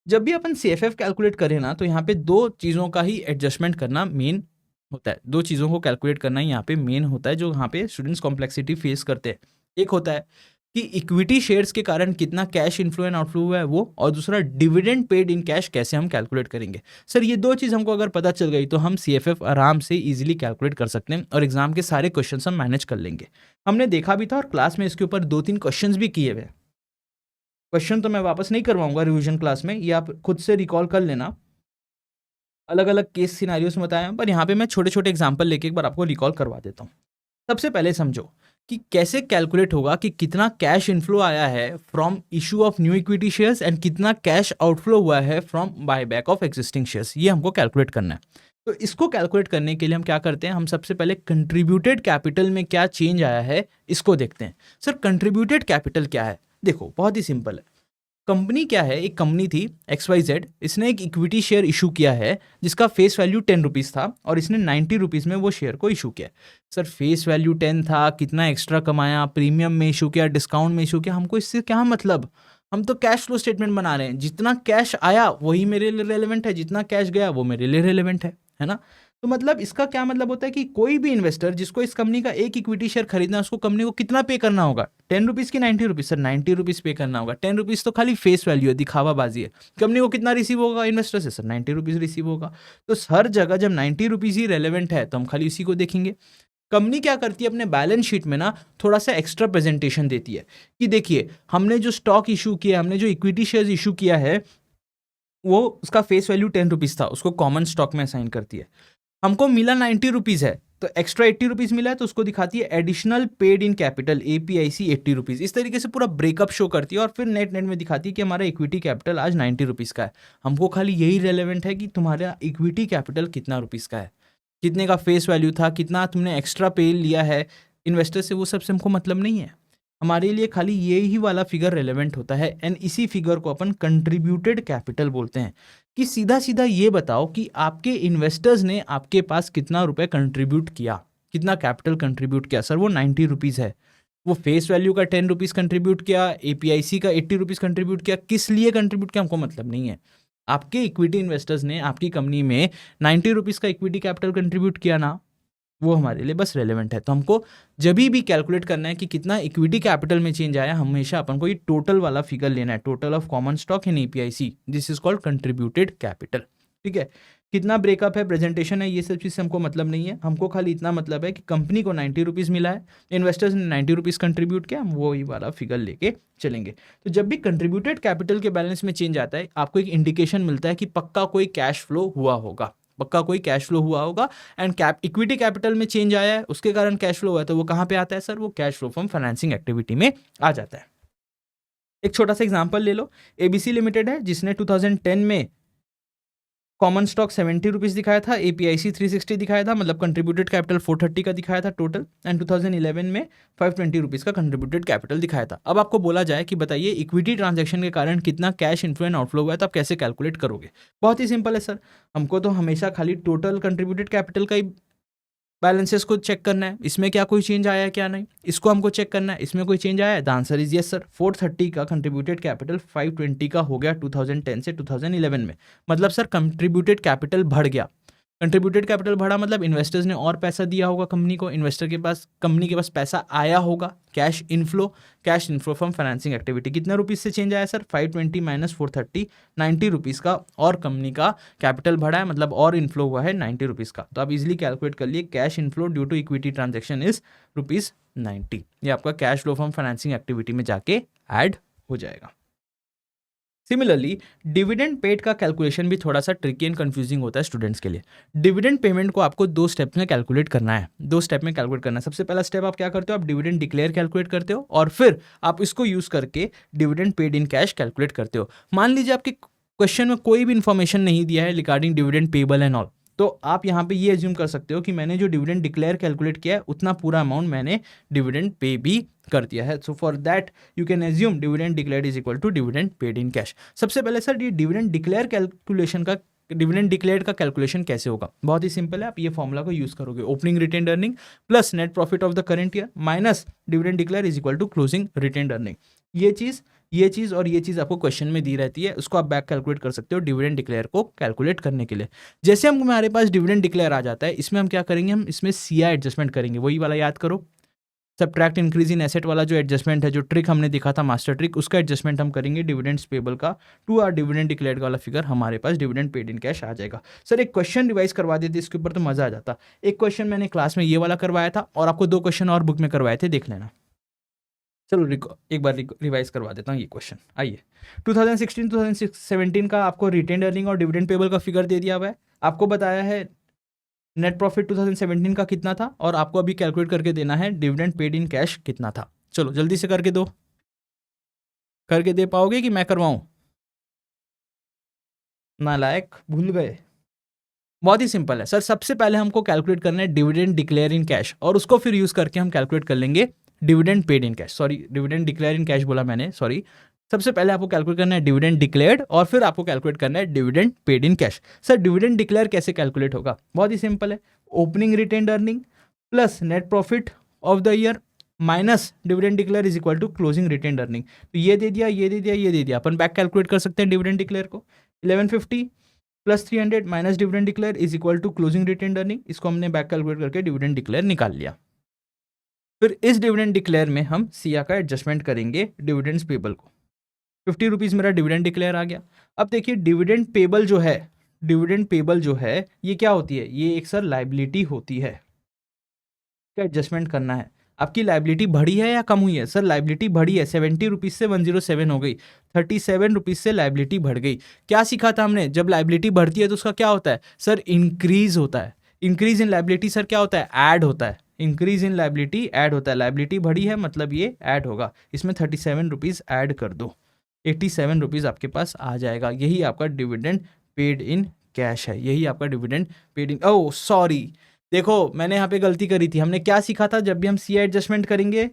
जब भी अपन CFF calculate करें ना, तो यहाँ पे दो चीज़ों का ही एडजस्टमेंट करना मेन होता है। दो चीज़ों को कैलकुलेट करना ही यहाँ पे मेन होता है, जो यहाँ पे स्टूडेंट्स कॉम्प्लेक्सिटी फेस करते हैं। एक होता है कि इक्विटी शेयर्स के कारण कितना कैश इनफ्लो एंड आउटफ्लो हुआ है वो, और दूसरा डिविडेंड पेड इन कैश कैसे हम कैलकुलेट करेंगे। सर ये दो चीज़ हमको अगर पता चल गई तो हम CFF आराम से इजीली कैलकुलेट कर सकते हैं, और एग्जाम के सारे क्वेश्चन हम मैनेज कर लेंगे। हमने देखा भी था और क्लास में इसके ऊपर 2-3 क्वेश्चन भी किए हुए। क्वेश्चन तो मैं वापस नहीं करवाऊंगा रिवीजन क्लास में, ये आप खुद से रिकॉल कर लेना। अलग अलग केस सिनारियोस में बताया, पर यहाँ पे मैं छोटे छोटे एग्जाम्पल लेके एक बार आपको रिकॉल करवा देता हूँ। सबसे पहले समझो कि कैसे कैलकुलेट होगा कि कितना कैश इनफ्लो आया है from issue of new equity shares and कितना कैश आउटफ्लो हुआ है from buyback of existing shares. ये हमको कैलकुलेट करना है। तो इसको कैलकुलेट करने के लिए हम क्या करते हैं, हम सबसे पहले कंट्रीब्यूटेड कैपिटल में क्या चेंज आया है इसको देखते हैं। सर कंट्रीब्यूटेड कैपिटल क्या है? देखो बहुत ही सिंपल है। कंपनी क्या है, एक कंपनी थी XYZ, इसने एक इक्विटी शेयर इशू किया है जिसका फेस वैल्यू 10 रुपीज़ था, और इसने 90 रुपीज़ में वो शेयर को इशू किया। सर फेस वैल्यू 10 था, कितना एक्स्ट्रा कमाया, प्रीमियम में इशू किया, डिस्काउंट में इशू किया, हमको इससे क्या मतलब? हम तो कैश फ्लो स्टेटमेंट बना रहे हैं। जितना कैश आया वही मेरे लिए रेलेवेंट है, जितना कैश गया वो मेरे लिए रेलेवेंट है ना। तो मतलब इसका क्या मतलब होता है कि कोई भी इन्वेस्टर जिसको इस कंपनी का एक इक्विटी शेयर खरीदना है, उसको कंपनी को कितना पे करना होगा? 10 रुपीज़ की 90 रुपीज़? सर 90 रुपीज़ पे करना होगा। 10 रुपीज़ तो खाली फेस वैल्यू है, दिखावाबाजी है। कंपनी को कितना रिसीव होगा इन्वेस्टर से? सर 90 रुपीज़ रिसीव होगा। तो हर जगह जब 90 रुपीज़ ही रेलेवेंट है तो हम खाली उसी को देखेंगे। कंपनी क्या करती है, अपने बैलेंस शीट में ना थोड़ा सा एक्स्ट्रा प्रेजेंटेशन देती है कि देखिए हमने जो स्टॉक इशू किया, हमने जो इक्विटी शेयर्स इशू किया है, वो उसका फेस वैल्यू 10 रुपीज़ था, उसको कॉमन स्टॉक में असाइन करती है। हमको मिला 90 रुपीज़ है, तो एक्स्ट्रा 80 रुपीज़ मिला है, तो उसको दिखाती है additional paid in capital APIC 80 rupees. इस तरीके से पूरा ब्रेकअप शो करती है और फिर नेट नेट में दिखाती है कि हमारा इक्विटी कैपिटल आज 90 रुपीज़ का है। हमको खाली यही रेलेवेंट है कि तुम्हारा इक्विटी कैपिटल कितना रुपीज़ का है, कितने का फेस वैल्यू था, कितना तुमने एक्स्ट्रा पे लिया है इन्वेस्टर से, वो सबसे हमको मतलब नहीं है। हमारे लिए खाली यही वाला फिगर रेलेवेंट होता है एंड इसी फिगर को अपन कंट्रीब्यूटेड कैपिटल बोलते हैं। कि सीधा सीधा ये बताओ कि आपके इन्वेस्टर्स ने आपके पास कितना रुपए कंट्रीब्यूट किया, कितना कैपिटल कंट्रीब्यूट किया। सर वो 90 रुपीज़ है, वो फेस वैल्यू का 10 रुपीज़ कंट्रीब्यूट किया, APIC का 80 रुपीज़ कंट्रीब्यूट किया, किस लिए कंट्रीब्यूट किया हमको मतलब नहीं है। आपके इक्विटी इन्वेस्टर्स ने आपकी कंपनी में 90 रुपीज़ का इक्विटी कैपिटल कंट्रीब्यूट किया ना, वो हमारे लिए बस रेलेवेंट है। तो हमको जब भी कैलकुलेट करना है कि कितना इक्विटी कैपिटल में चेंज आया, हमेशा अपन को ये टोटल वाला फिगर लेना है, total of common stock in APIC, this is called contributed capital. ठीक है, कितना ब्रेकअप है, प्रेजेंटेशन है, ये सब चीज़ से हमको मतलब नहीं है। हमको खाली इतना मतलब है कि कंपनी को 90 रुपीज़ मिला है, इन्वेस्टर्स ने 90 रुपीज़ कंट्रीब्यूट किया, हम वही वाला फिगर लेके चलेंगे। तो जब भी कंट्रीब्यूटेड कैपिटल के बैलेंस में चेंज आता है, आपको एक इंडिकेशन मिलता है कि पक्का कोई कैश फ्लो हुआ होगा, पक्का कोई कैश फ्लो हुआ होगा। एंड इक्विटी कैपिटल में चेंज आया है, उसके कारण कैश फ्लो हुआ है, तो वो कहाँ पे आता है सर, वो cash flow from financing activity में आ जाता है। एक छोटा सा एग्जांपल ले लो, ABC लिमिटेड है जिसने 2010 में कॉमन स्टॉक 70 रुपीज़ दिखाया था, APIC 360 दिखाया था, मतलब कंट्रीब्यूटेड कैपिटल 430 का दिखाया था टोटल, एंड 2011 में 520 रुपीज़ का कंट्रीब्यूटेड कैपिटल दिखाया था। अब आपको बोला जाए कि बताइए इक्विटी ट्रांजैक्शन के कारण कितना कैश इनफ्लो एंड आउटफ्लो हुआ है, तो आप कैसे कैलकुलेट करोगे। बहुत ही सिंपल है सर, हमको तो हमेशा खाली टोटल कंट्रीब्यूटेड कैपिटल का ही बैलेंसेस को चेक करना है, इसमें क्या कोई चेंज आया है क्या नहीं, इसको हमको चेक करना है, इसमें कोई चेंज आया है। The answer is yes sir, 430 का कंट्रीब्यूटेड कैपिटल 520 का हो गया 2010 से 2011 में। मतलब सर कंट्रीब्यूटेड कैपिटल बढ़ गया। कंट्रीब्यूटेड कैपिटल बढ़ा मतलब इन्वेस्टर्स ने और पैसा दिया होगा कंपनी को, इन्वेस्टर के पास, कंपनी के पास पैसा आया होगा, cash inflow from financing activity. कितने रुपीज़ से चेंज आया सर, 520 माइनस 430, 90 रुपीज़ का, और कंपनी का कैपिटल बढ़ा है, मतलब और इनफ्लो हुआ है 90 रुपीज़ का। तो आप इजिली कैलकुलेट कर लिए, cash inflow due to equity transaction is ₹90। ये आपका cash flow from financing activity में जाके ऐड हो जाएगा। सिमिलरली डिविडेंड पेड का कैलकुलेशन भी थोड़ा सा ट्रिकी एंड कंफ्यूजिंग होता है स्टूडेंट्स के लिए। डिविडेंड पेमेंट को आपको 2 स्टेप्स में कैलकुलेट करना है, 2 स्टेप में कैलकुलेट करना है। सबसे पहला स्टेप आप क्या करते हो, आप डिविडेंड डिक्लेयर कैलकुलेट करते हो, और फिर आप इसको यूज करके dividend paid in cash calculate करते हो। मान लीजिए आपके क्वेश्चन में कोई भी इन्फॉर्मेशन नहीं दिया है regarding dividend payable and all, तो आप यहाँ पे ये एज्यूम कर सकते हो कि मैंने जो डिविडेंड डिक्लेयर कैलकुलेट किया है उतना पूरा अमाउंट मैंने डिविडेंड पे भी कर दिया है। So for that you can assume dividend declared is equal to dividend paid in cash. सबसे पहले सर ये डिविडेंड डिक्लेयर कैलकुलेशन का, डिविडेंड डिक्लेयर्ड का कैलकुलेशन कैसे होगा, बहुत ही सिंपल है। आप ये फॉर्मूला को यूज करोगे, opening retained earning plus net profit of the current year minus dividend declare is equal to closing retained earning. ये चीज़ और ये चीज़ आपको क्वेश्चन में दी रहती है, उसको आप बैक कैलकुलेट कर सकते हो डिविडेंड डिक्लेयर को कैलकुलेट करने के लिए। जैसे हम हमारे पास डिविडेंड डिक्लेयर आ जाता है, इसमें हम क्या करेंगे, हम इसमें CI एडजस्टमेंट करेंगे, वही वाला याद करो, सबट्रैक्ट इंक्रीज इन एसेट वाला जो एडजस्टमेंट है, जो ट्रिक हमने दिखा था मास्टर ट्रिक, उसका एडजस्टमेंट हम करेंगे डिविडेंड्स पेबल का टू आर डिविडेंड डिक्लेयर्ड वाला फिगर, हमारे पास डिविडेंड पेड इन कैश आ जाएगा। सर एक क्वेश्चन रिवाइज करवा देते इसके ऊपर तो मजा आ जाता। एक क्वेश्चन मैंने क्लास में ये वाला करवाया था और आपको 2 क्वेश्चन और बुक में करवाए थे, देख लेना। चलो एक बार रिवाइज करवा देता हूँ ये क्वेश्चन। आइए, 2016-2017 का आपको रिटेन्ड अर्निंग और डिविडेंड पेबल का फिगर दे दिया हुआ है, आपको बताया है नेट प्रॉफिट 2017 का कितना था, और आपको अभी कैलकुलेट करके देना है डिविडेंड पेड इन कैश कितना था। चलो जल्दी से करके दो, करके दे पाओगे कि मैं करवाऊं? नालायक, भूल गए। बहुत ही सिंपल है सर, सबसे पहले हमको कैलकुलेट करना है डिविडेंड डिक्लेयर इन कैश, और उसको फिर यूज करके हम कैलकुलेट कर लेंगे dividend paid in cash. Sorry, dividend declare in cash बोला मैंने, सॉरी। सबसे पहले आपको कैलकुलेट करना है डिविडेंड डिक्लेयर्ड, और फिर आपको कैलकुलेट करना है dividend paid in cash. Sir dividend declare कैसे कैलकुलेट होगा, बहुत ही सिंपल है, opening retained earning plus net profit of the year minus dividend declare is equal to closing retained earning. तो ये दे दिया, ये दे दिया, ये दे दिया, अपन बैक कैलकुलेट कर सकते हैं डिविडेंड डिक्लेयर को। 1150 plus 300 minus dividend declare is equal to closing retained earning, इसको हमने बैक कैलकुलेट करके डिविडेंड डिक्लेयर निकाल लिया। फिर इस डिविडेंड डिक्लेयर में हम सिया का एडजस्टमेंट करेंगे डिविडेंड्स पेबल को। 50 रुपीज़ मेरा डिविडेंड डिक्लेयर आ गया। अब देखिए डिविडेंड पेबल जो है, डिविडेंड पेबल जो है ये क्या होती है, ये एक सर लाइबिलिटी होती है, इसका एडजस्टमेंट करना है। आपकी लाइबिलिटी बढ़ी है या कम हुई है? सर लाइबिलिटी बढ़ी है, 70 रुपीज़ से 107 हो गई, 37 रुपीज़ से लाइबिलिटी बढ़ गई। क्या सीखा था हमने? जब लाइबिलिटी बढ़ती है तो उसका क्या होता है सर? इंक्रीज होता है। इंक्रीज इन लाइबिलिटी सर क्या होता है? ऐड होता है। इंक्रीज इन लाइबिलिटी ऐड होता है। लाइबिलिटी बढ़ी है मतलब ये ऐड होगा। इसमें 37 रुपीज़ ऐड कर दो, 87 रुपीज़ आपके पास आ जाएगा। यही आपका डिविडेंड पेड इन कैश है। यही आपका डिविडेंड पेड इन, ओह सॉरी, देखो मैंने यहाँ पे गलती करी थी। हमने क्या सीखा था? जब भी हम सीआई एडजस्टमेंट करेंगे,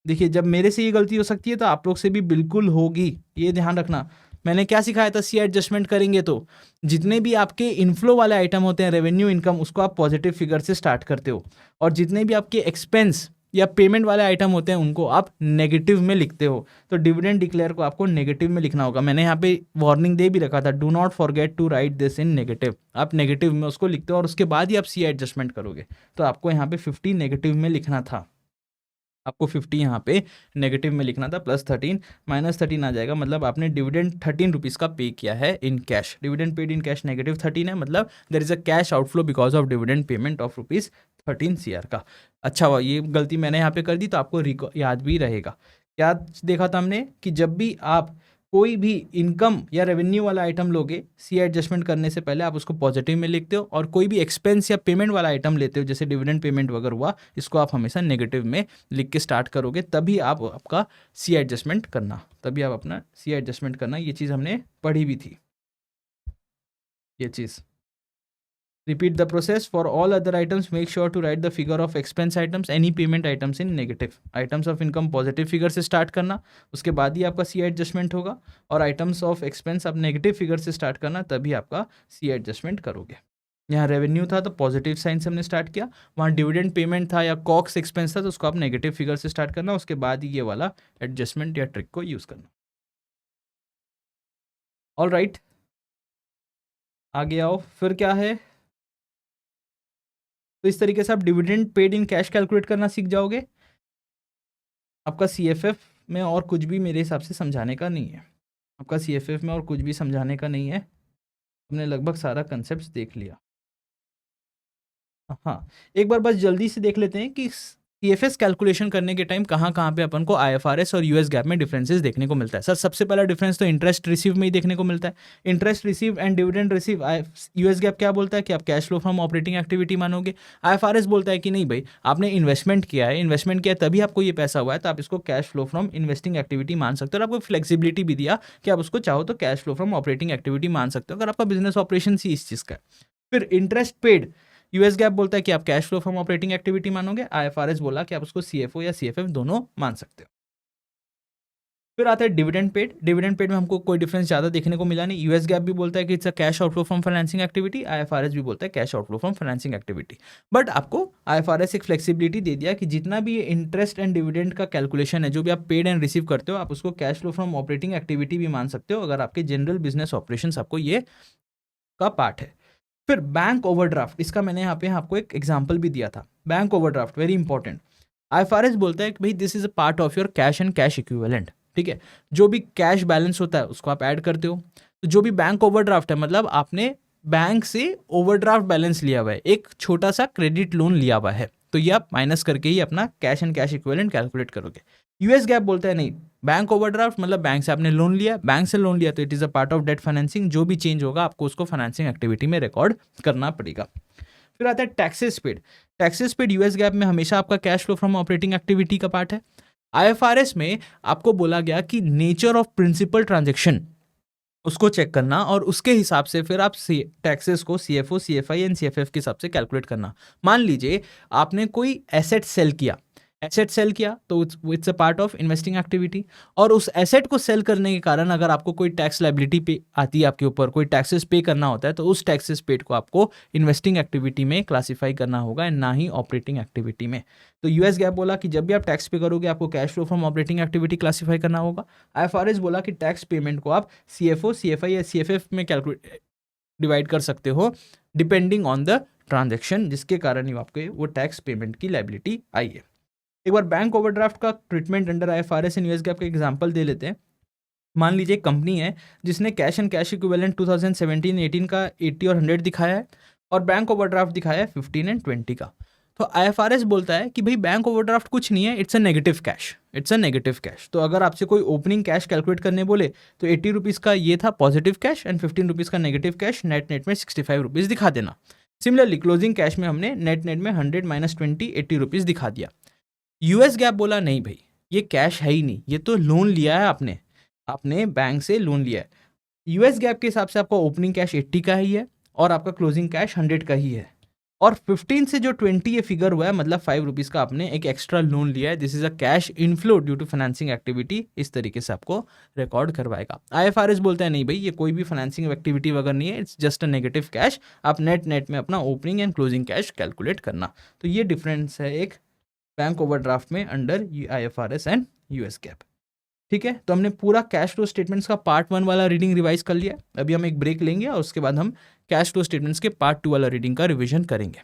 देखिए जब मेरे से ये गलती हो सकती है तो आप लोग से भी बिल्कुल होगी, ये ध्यान रखना। मैंने क्या सिखाया था? सीआई एडजस्टमेंट करेंगे तो जितने भी आपके इनफ्लो वाले आइटम होते हैं, रेवेन्यू इनकम, उसको आप पॉजिटिव फिगर से स्टार्ट करते हो, और जितने भी आपके एक्सपेंस या पेमेंट वाले आइटम होते हैं उनको आप नेगेटिव में लिखते हो। तो डिविडेंड डिक्लेयर को आपको नेगेटिव में लिखना होगा। मैंने यहाँ पे वार्निंग दे भी रखा था, do not forget to write this in negative. आप नेगेटिव में उसको लिखते हो और उसके बाद ही आप सीआई एडजस्टमेंट करोगे। तो आपको यहाँ पे 50 नेगेटिव में लिखना था, आपको 50 यहाँ पे नेगेटिव में लिखना था, प्लस 13 माइनस 13 आ जाएगा, मतलब आपने डिविडेंड 13 रुपीज़ का पे किया है in cash. Dividend paid in cash negative 13 है, मतलब there is a cash outflow because of dividend payment of rupees 13 CR का। अच्छा हुआ ये गलती मैंने यहाँ पे कर दी, तो आपको याद भी रहेगा। क्या देखा था हमने कि जब भी आप कोई भी इनकम या रेवेन्यू वाला आइटम लोगे, सीआई एडजस्टमेंट करने से पहले आप उसको पॉजिटिव में लिखते हो, और कोई भी एक्सपेंस या पेमेंट वाला आइटम लेते हो जैसे डिविडेंड पेमेंट वगैरह हुआ, इसको आप हमेशा नेगेटिव में लिख के स्टार्ट करोगे, तभी आप आपका सीआई एडजस्टमेंट करना, तभी आप अपना सीआई एडजस्टमेंट करना। ये चीज़ हमने पढ़ी भी थी, ये चीज़। Repeat the process for all other items. Make sure to write the figure of expense items, any payment items in negative. Items of income positive figure से start करना, उसके बाद ही आपका CI adjustment होगा, और items of expense आप negative figure से start करना, तभी आपका CI adjustment करोगे। यहाँ रेवेन्यू था तो पॉजिटिव साइन से हमने स्टार्ट किया, वहाँ डिविडेंड पेमेंट था या कॉक्स एक्सपेंस था तो उसको आप नेगेटिव फिगर से स्टार्ट करना, उसके बाद ही ये वाला एडजस्टमेंट या ट्रिक को यूज़ करना। ऑल राइट, आगे आओ। फिर क्या है? तो इस तरीके से आप dividend paid in cash calculate करना सीख जाओगे। आपका CFF में और कुछ भी मेरे हिसाब से समझाने का नहीं है। आपका CFF में और कुछ भी समझाने का नहीं है, हमने लगभग सारा कंसेप्ट देख लिया। हाँ, एक बार बस जल्दी से देख लेते हैं कि CFS कैलकुलेशन करने के टाइम कहाँ कहाँ पे अपन को IFRS और US गैप में डिफरेंसेस देखने को मिलता है। सर सबसे पहला डिफरेंस तो इंटरेस्ट रिसीव में ही देखने को मिलता है। Interest receive and dividend receive, US gap क्या बोलता है कि आप cash flow from operating activity मानोगे। IFRS बोलता है कि नहीं भाई, आपने इन्वेस्टमेंट किया है, इन्वेस्टमेंट किया तभी आपको ये पैसा हुआ है, तो आप इसको cash flow from investing activity मान सकते हो। और आपको फ्लेक्सिबिलिटी भी दिया कि आप उसको चाहो तो cash flow from operating activity मान सकते हो अगर आपका बिजनेस ऑपरेशन ही इस चीज़ का है। फिर इंटरेस्ट पेड, यूएस गैप बोलता है कि आप cash flow from operating activity मानोगे। आईएफआरएस बोला कि आप उसको सीएफओ या सीएफएफ दोनों मान सकते हो। फिर आता है डिविडेंड पेड। डिविडेंड पेड में हमको कोई डिफरेंस ज़्यादा देखने को मिला नहीं। यूएस गैप भी बोलता है कि it's a cash outflow from financing activity, IFRS भी बोलता है cash outflow from financing activity. But आपको आईएफआरएस एक फ्लेक्सिबिलिटी दे दिया कि जितना भी ये इंटरेस्ट एंड डिविडेंड का कैलकुलेशन है, जो भी आप पेड एंड रिसीव करते हो, आप उसको cash flow from operating activity भी मान सकते हो अगर आपके जनरल बिजनेस ऑपरेशन आपको ये का पार्ट है। फिर बैंक ओवरड्राफ्ट, इसका मैंने यहाँ पे आपको एक एग्जांपल भी दिया था। Bank overdraft very important. IFRS बोलता है कि भाई this is a part of your cash and cash equivalent, ठीक है। जो भी कैश बैलेंस होता है उसको आप ऐड करते हो। तो जो भी बैंक ओवरड्राफ्ट है, मतलब आपने बैंक से ओवरड्राफ्ट बैलेंस लिया हुआ है, एक छोटा सा क्रेडिट लोन लिया हुआ है, तो ये आप माइनस करके ही अपना cash and cash equivalent calculate करोगे। यूएस गैप बोलता है नहीं, बैंक ओवरड्राफ्ट मतलब बैंक से आपने लोन लिया, बैंक से लोन लिया तो it is a part of debt financing, जो भी चेंज होगा आपको उसको फाइनेंसिंग एक्टिविटी में रिकॉर्ड करना पड़ेगा। फिर आता है taxes paid. Taxes paid US gap में हमेशा आपका cash flow from operating activity का पार्ट है। आईएफआरएस में आपको बोला गया कि नेचर ऑफ प्रिंसिपल ट्रांजेक्शन उसको चेक करना, और उसके हिसाब से फिर आप टैक्सेस को सीएफओ, सीएफआई एंड सीएफएफ के हिसाब से कैलकुलेट करना। मान लीजिए आपने कोई एसेट सेल किया, एसेट सेल किया तो it's a part of investing activity, और उस एसेट को सेल करने के कारण अगर आपको कोई टैक्स लायबिलिटी पे आती है, आपके ऊपर कोई टैक्सेस पे करना होता है, तो उस टैक्सेस पेड को आपको इन्वेस्टिंग एक्टिविटी में क्लासीफाई करना होगा एंड ना ही ऑपरेटिंग एक्टिविटी में। तो यूएस गैप बोला कि जब भी आप टैक्स पे करोगे आपको cash flow from operating activity classify करना होगा। आईएफआरएस बोला कि टैक्स पेमेंट को आप सीएफओ, सीएफआई या सीएफएफ में कैलकुलेट डिवाइड कर सकते हो डिपेंडिंग ऑन द ट्रांजेक्शन, जिसके कारण ही आपके वो टैक्स पेमेंट की लायबिलिटी आई है। एक बार बैंक ओवरड्राफ्ट का treatment under IFRS and US gap का एग्जांपल दे लेते हैं। मान लीजिए कंपनी है जिसने कैश एंड कैश इक्विवेलेंट 2017-18 का 80 और 100 दिखाया है, और बैंक ओवरड्राफ्ट दिखाया है 15 एंड 20 का। तो IFRS बोलता है कि भाई बैंक ओवरड्राफ्ट कुछ नहीं है, it's a negative cash, it's a negative cash. तो अगर आपसे कोई ओपनिंग कैश कैलकुलेट करने बोले तो 80 रुपीज़ का ये था पॉजिटिव कैश एंड 15 रुपीज़ का नेगेटिव कैश, नेट नेट में 65 रुपीज़ दिखा देना। सिमिलरली क्लोजिंग कैश में हमने नेट नेट में 100 माइनस 20 80 रुपीज़ दिखा दिया। यूएस गैप बोला नहीं भाई, ये कैश है ही नहीं, ये तो लोन लिया है आपने बैंक से लोन लिया है। यूएस गैप के हिसाब से आपका ओपनिंग कैश 80 का ही है और आपका क्लोजिंग कैश 100 का ही है, और 15 से जो 20 ये फिगर हुआ है मतलब 5 रुपीज़ का आपने एक एक्स्ट्रा लोन लिया है, this is a cash inflow due to financing activity, इस तरीके से आपको रिकॉर्ड करवाएगा। IFRS बोलता है नहीं भाई, ये कोई भी फाइनेंसिंग एक्टिविटी वगैरह नहीं है, it's just a negative cash, आप नेट नेट में अपना opening and closing cash calculate करना। तो ये डिफरेंस है एक बैंक ओवरड्राफ्ट में under IFRS and US gap. ठीक है, तो हमने पूरा कैश फ्लो स्टेटमेंट्स का पार्ट 1 वाला रीडिंग रिवाइज कर लिया। अभी हम एक ब्रेक लेंगे और उसके बाद हम कैश फ्लो स्टेटमेंट्स के पार्ट 2 वाला रीडिंग का रिवीजन करेंगे।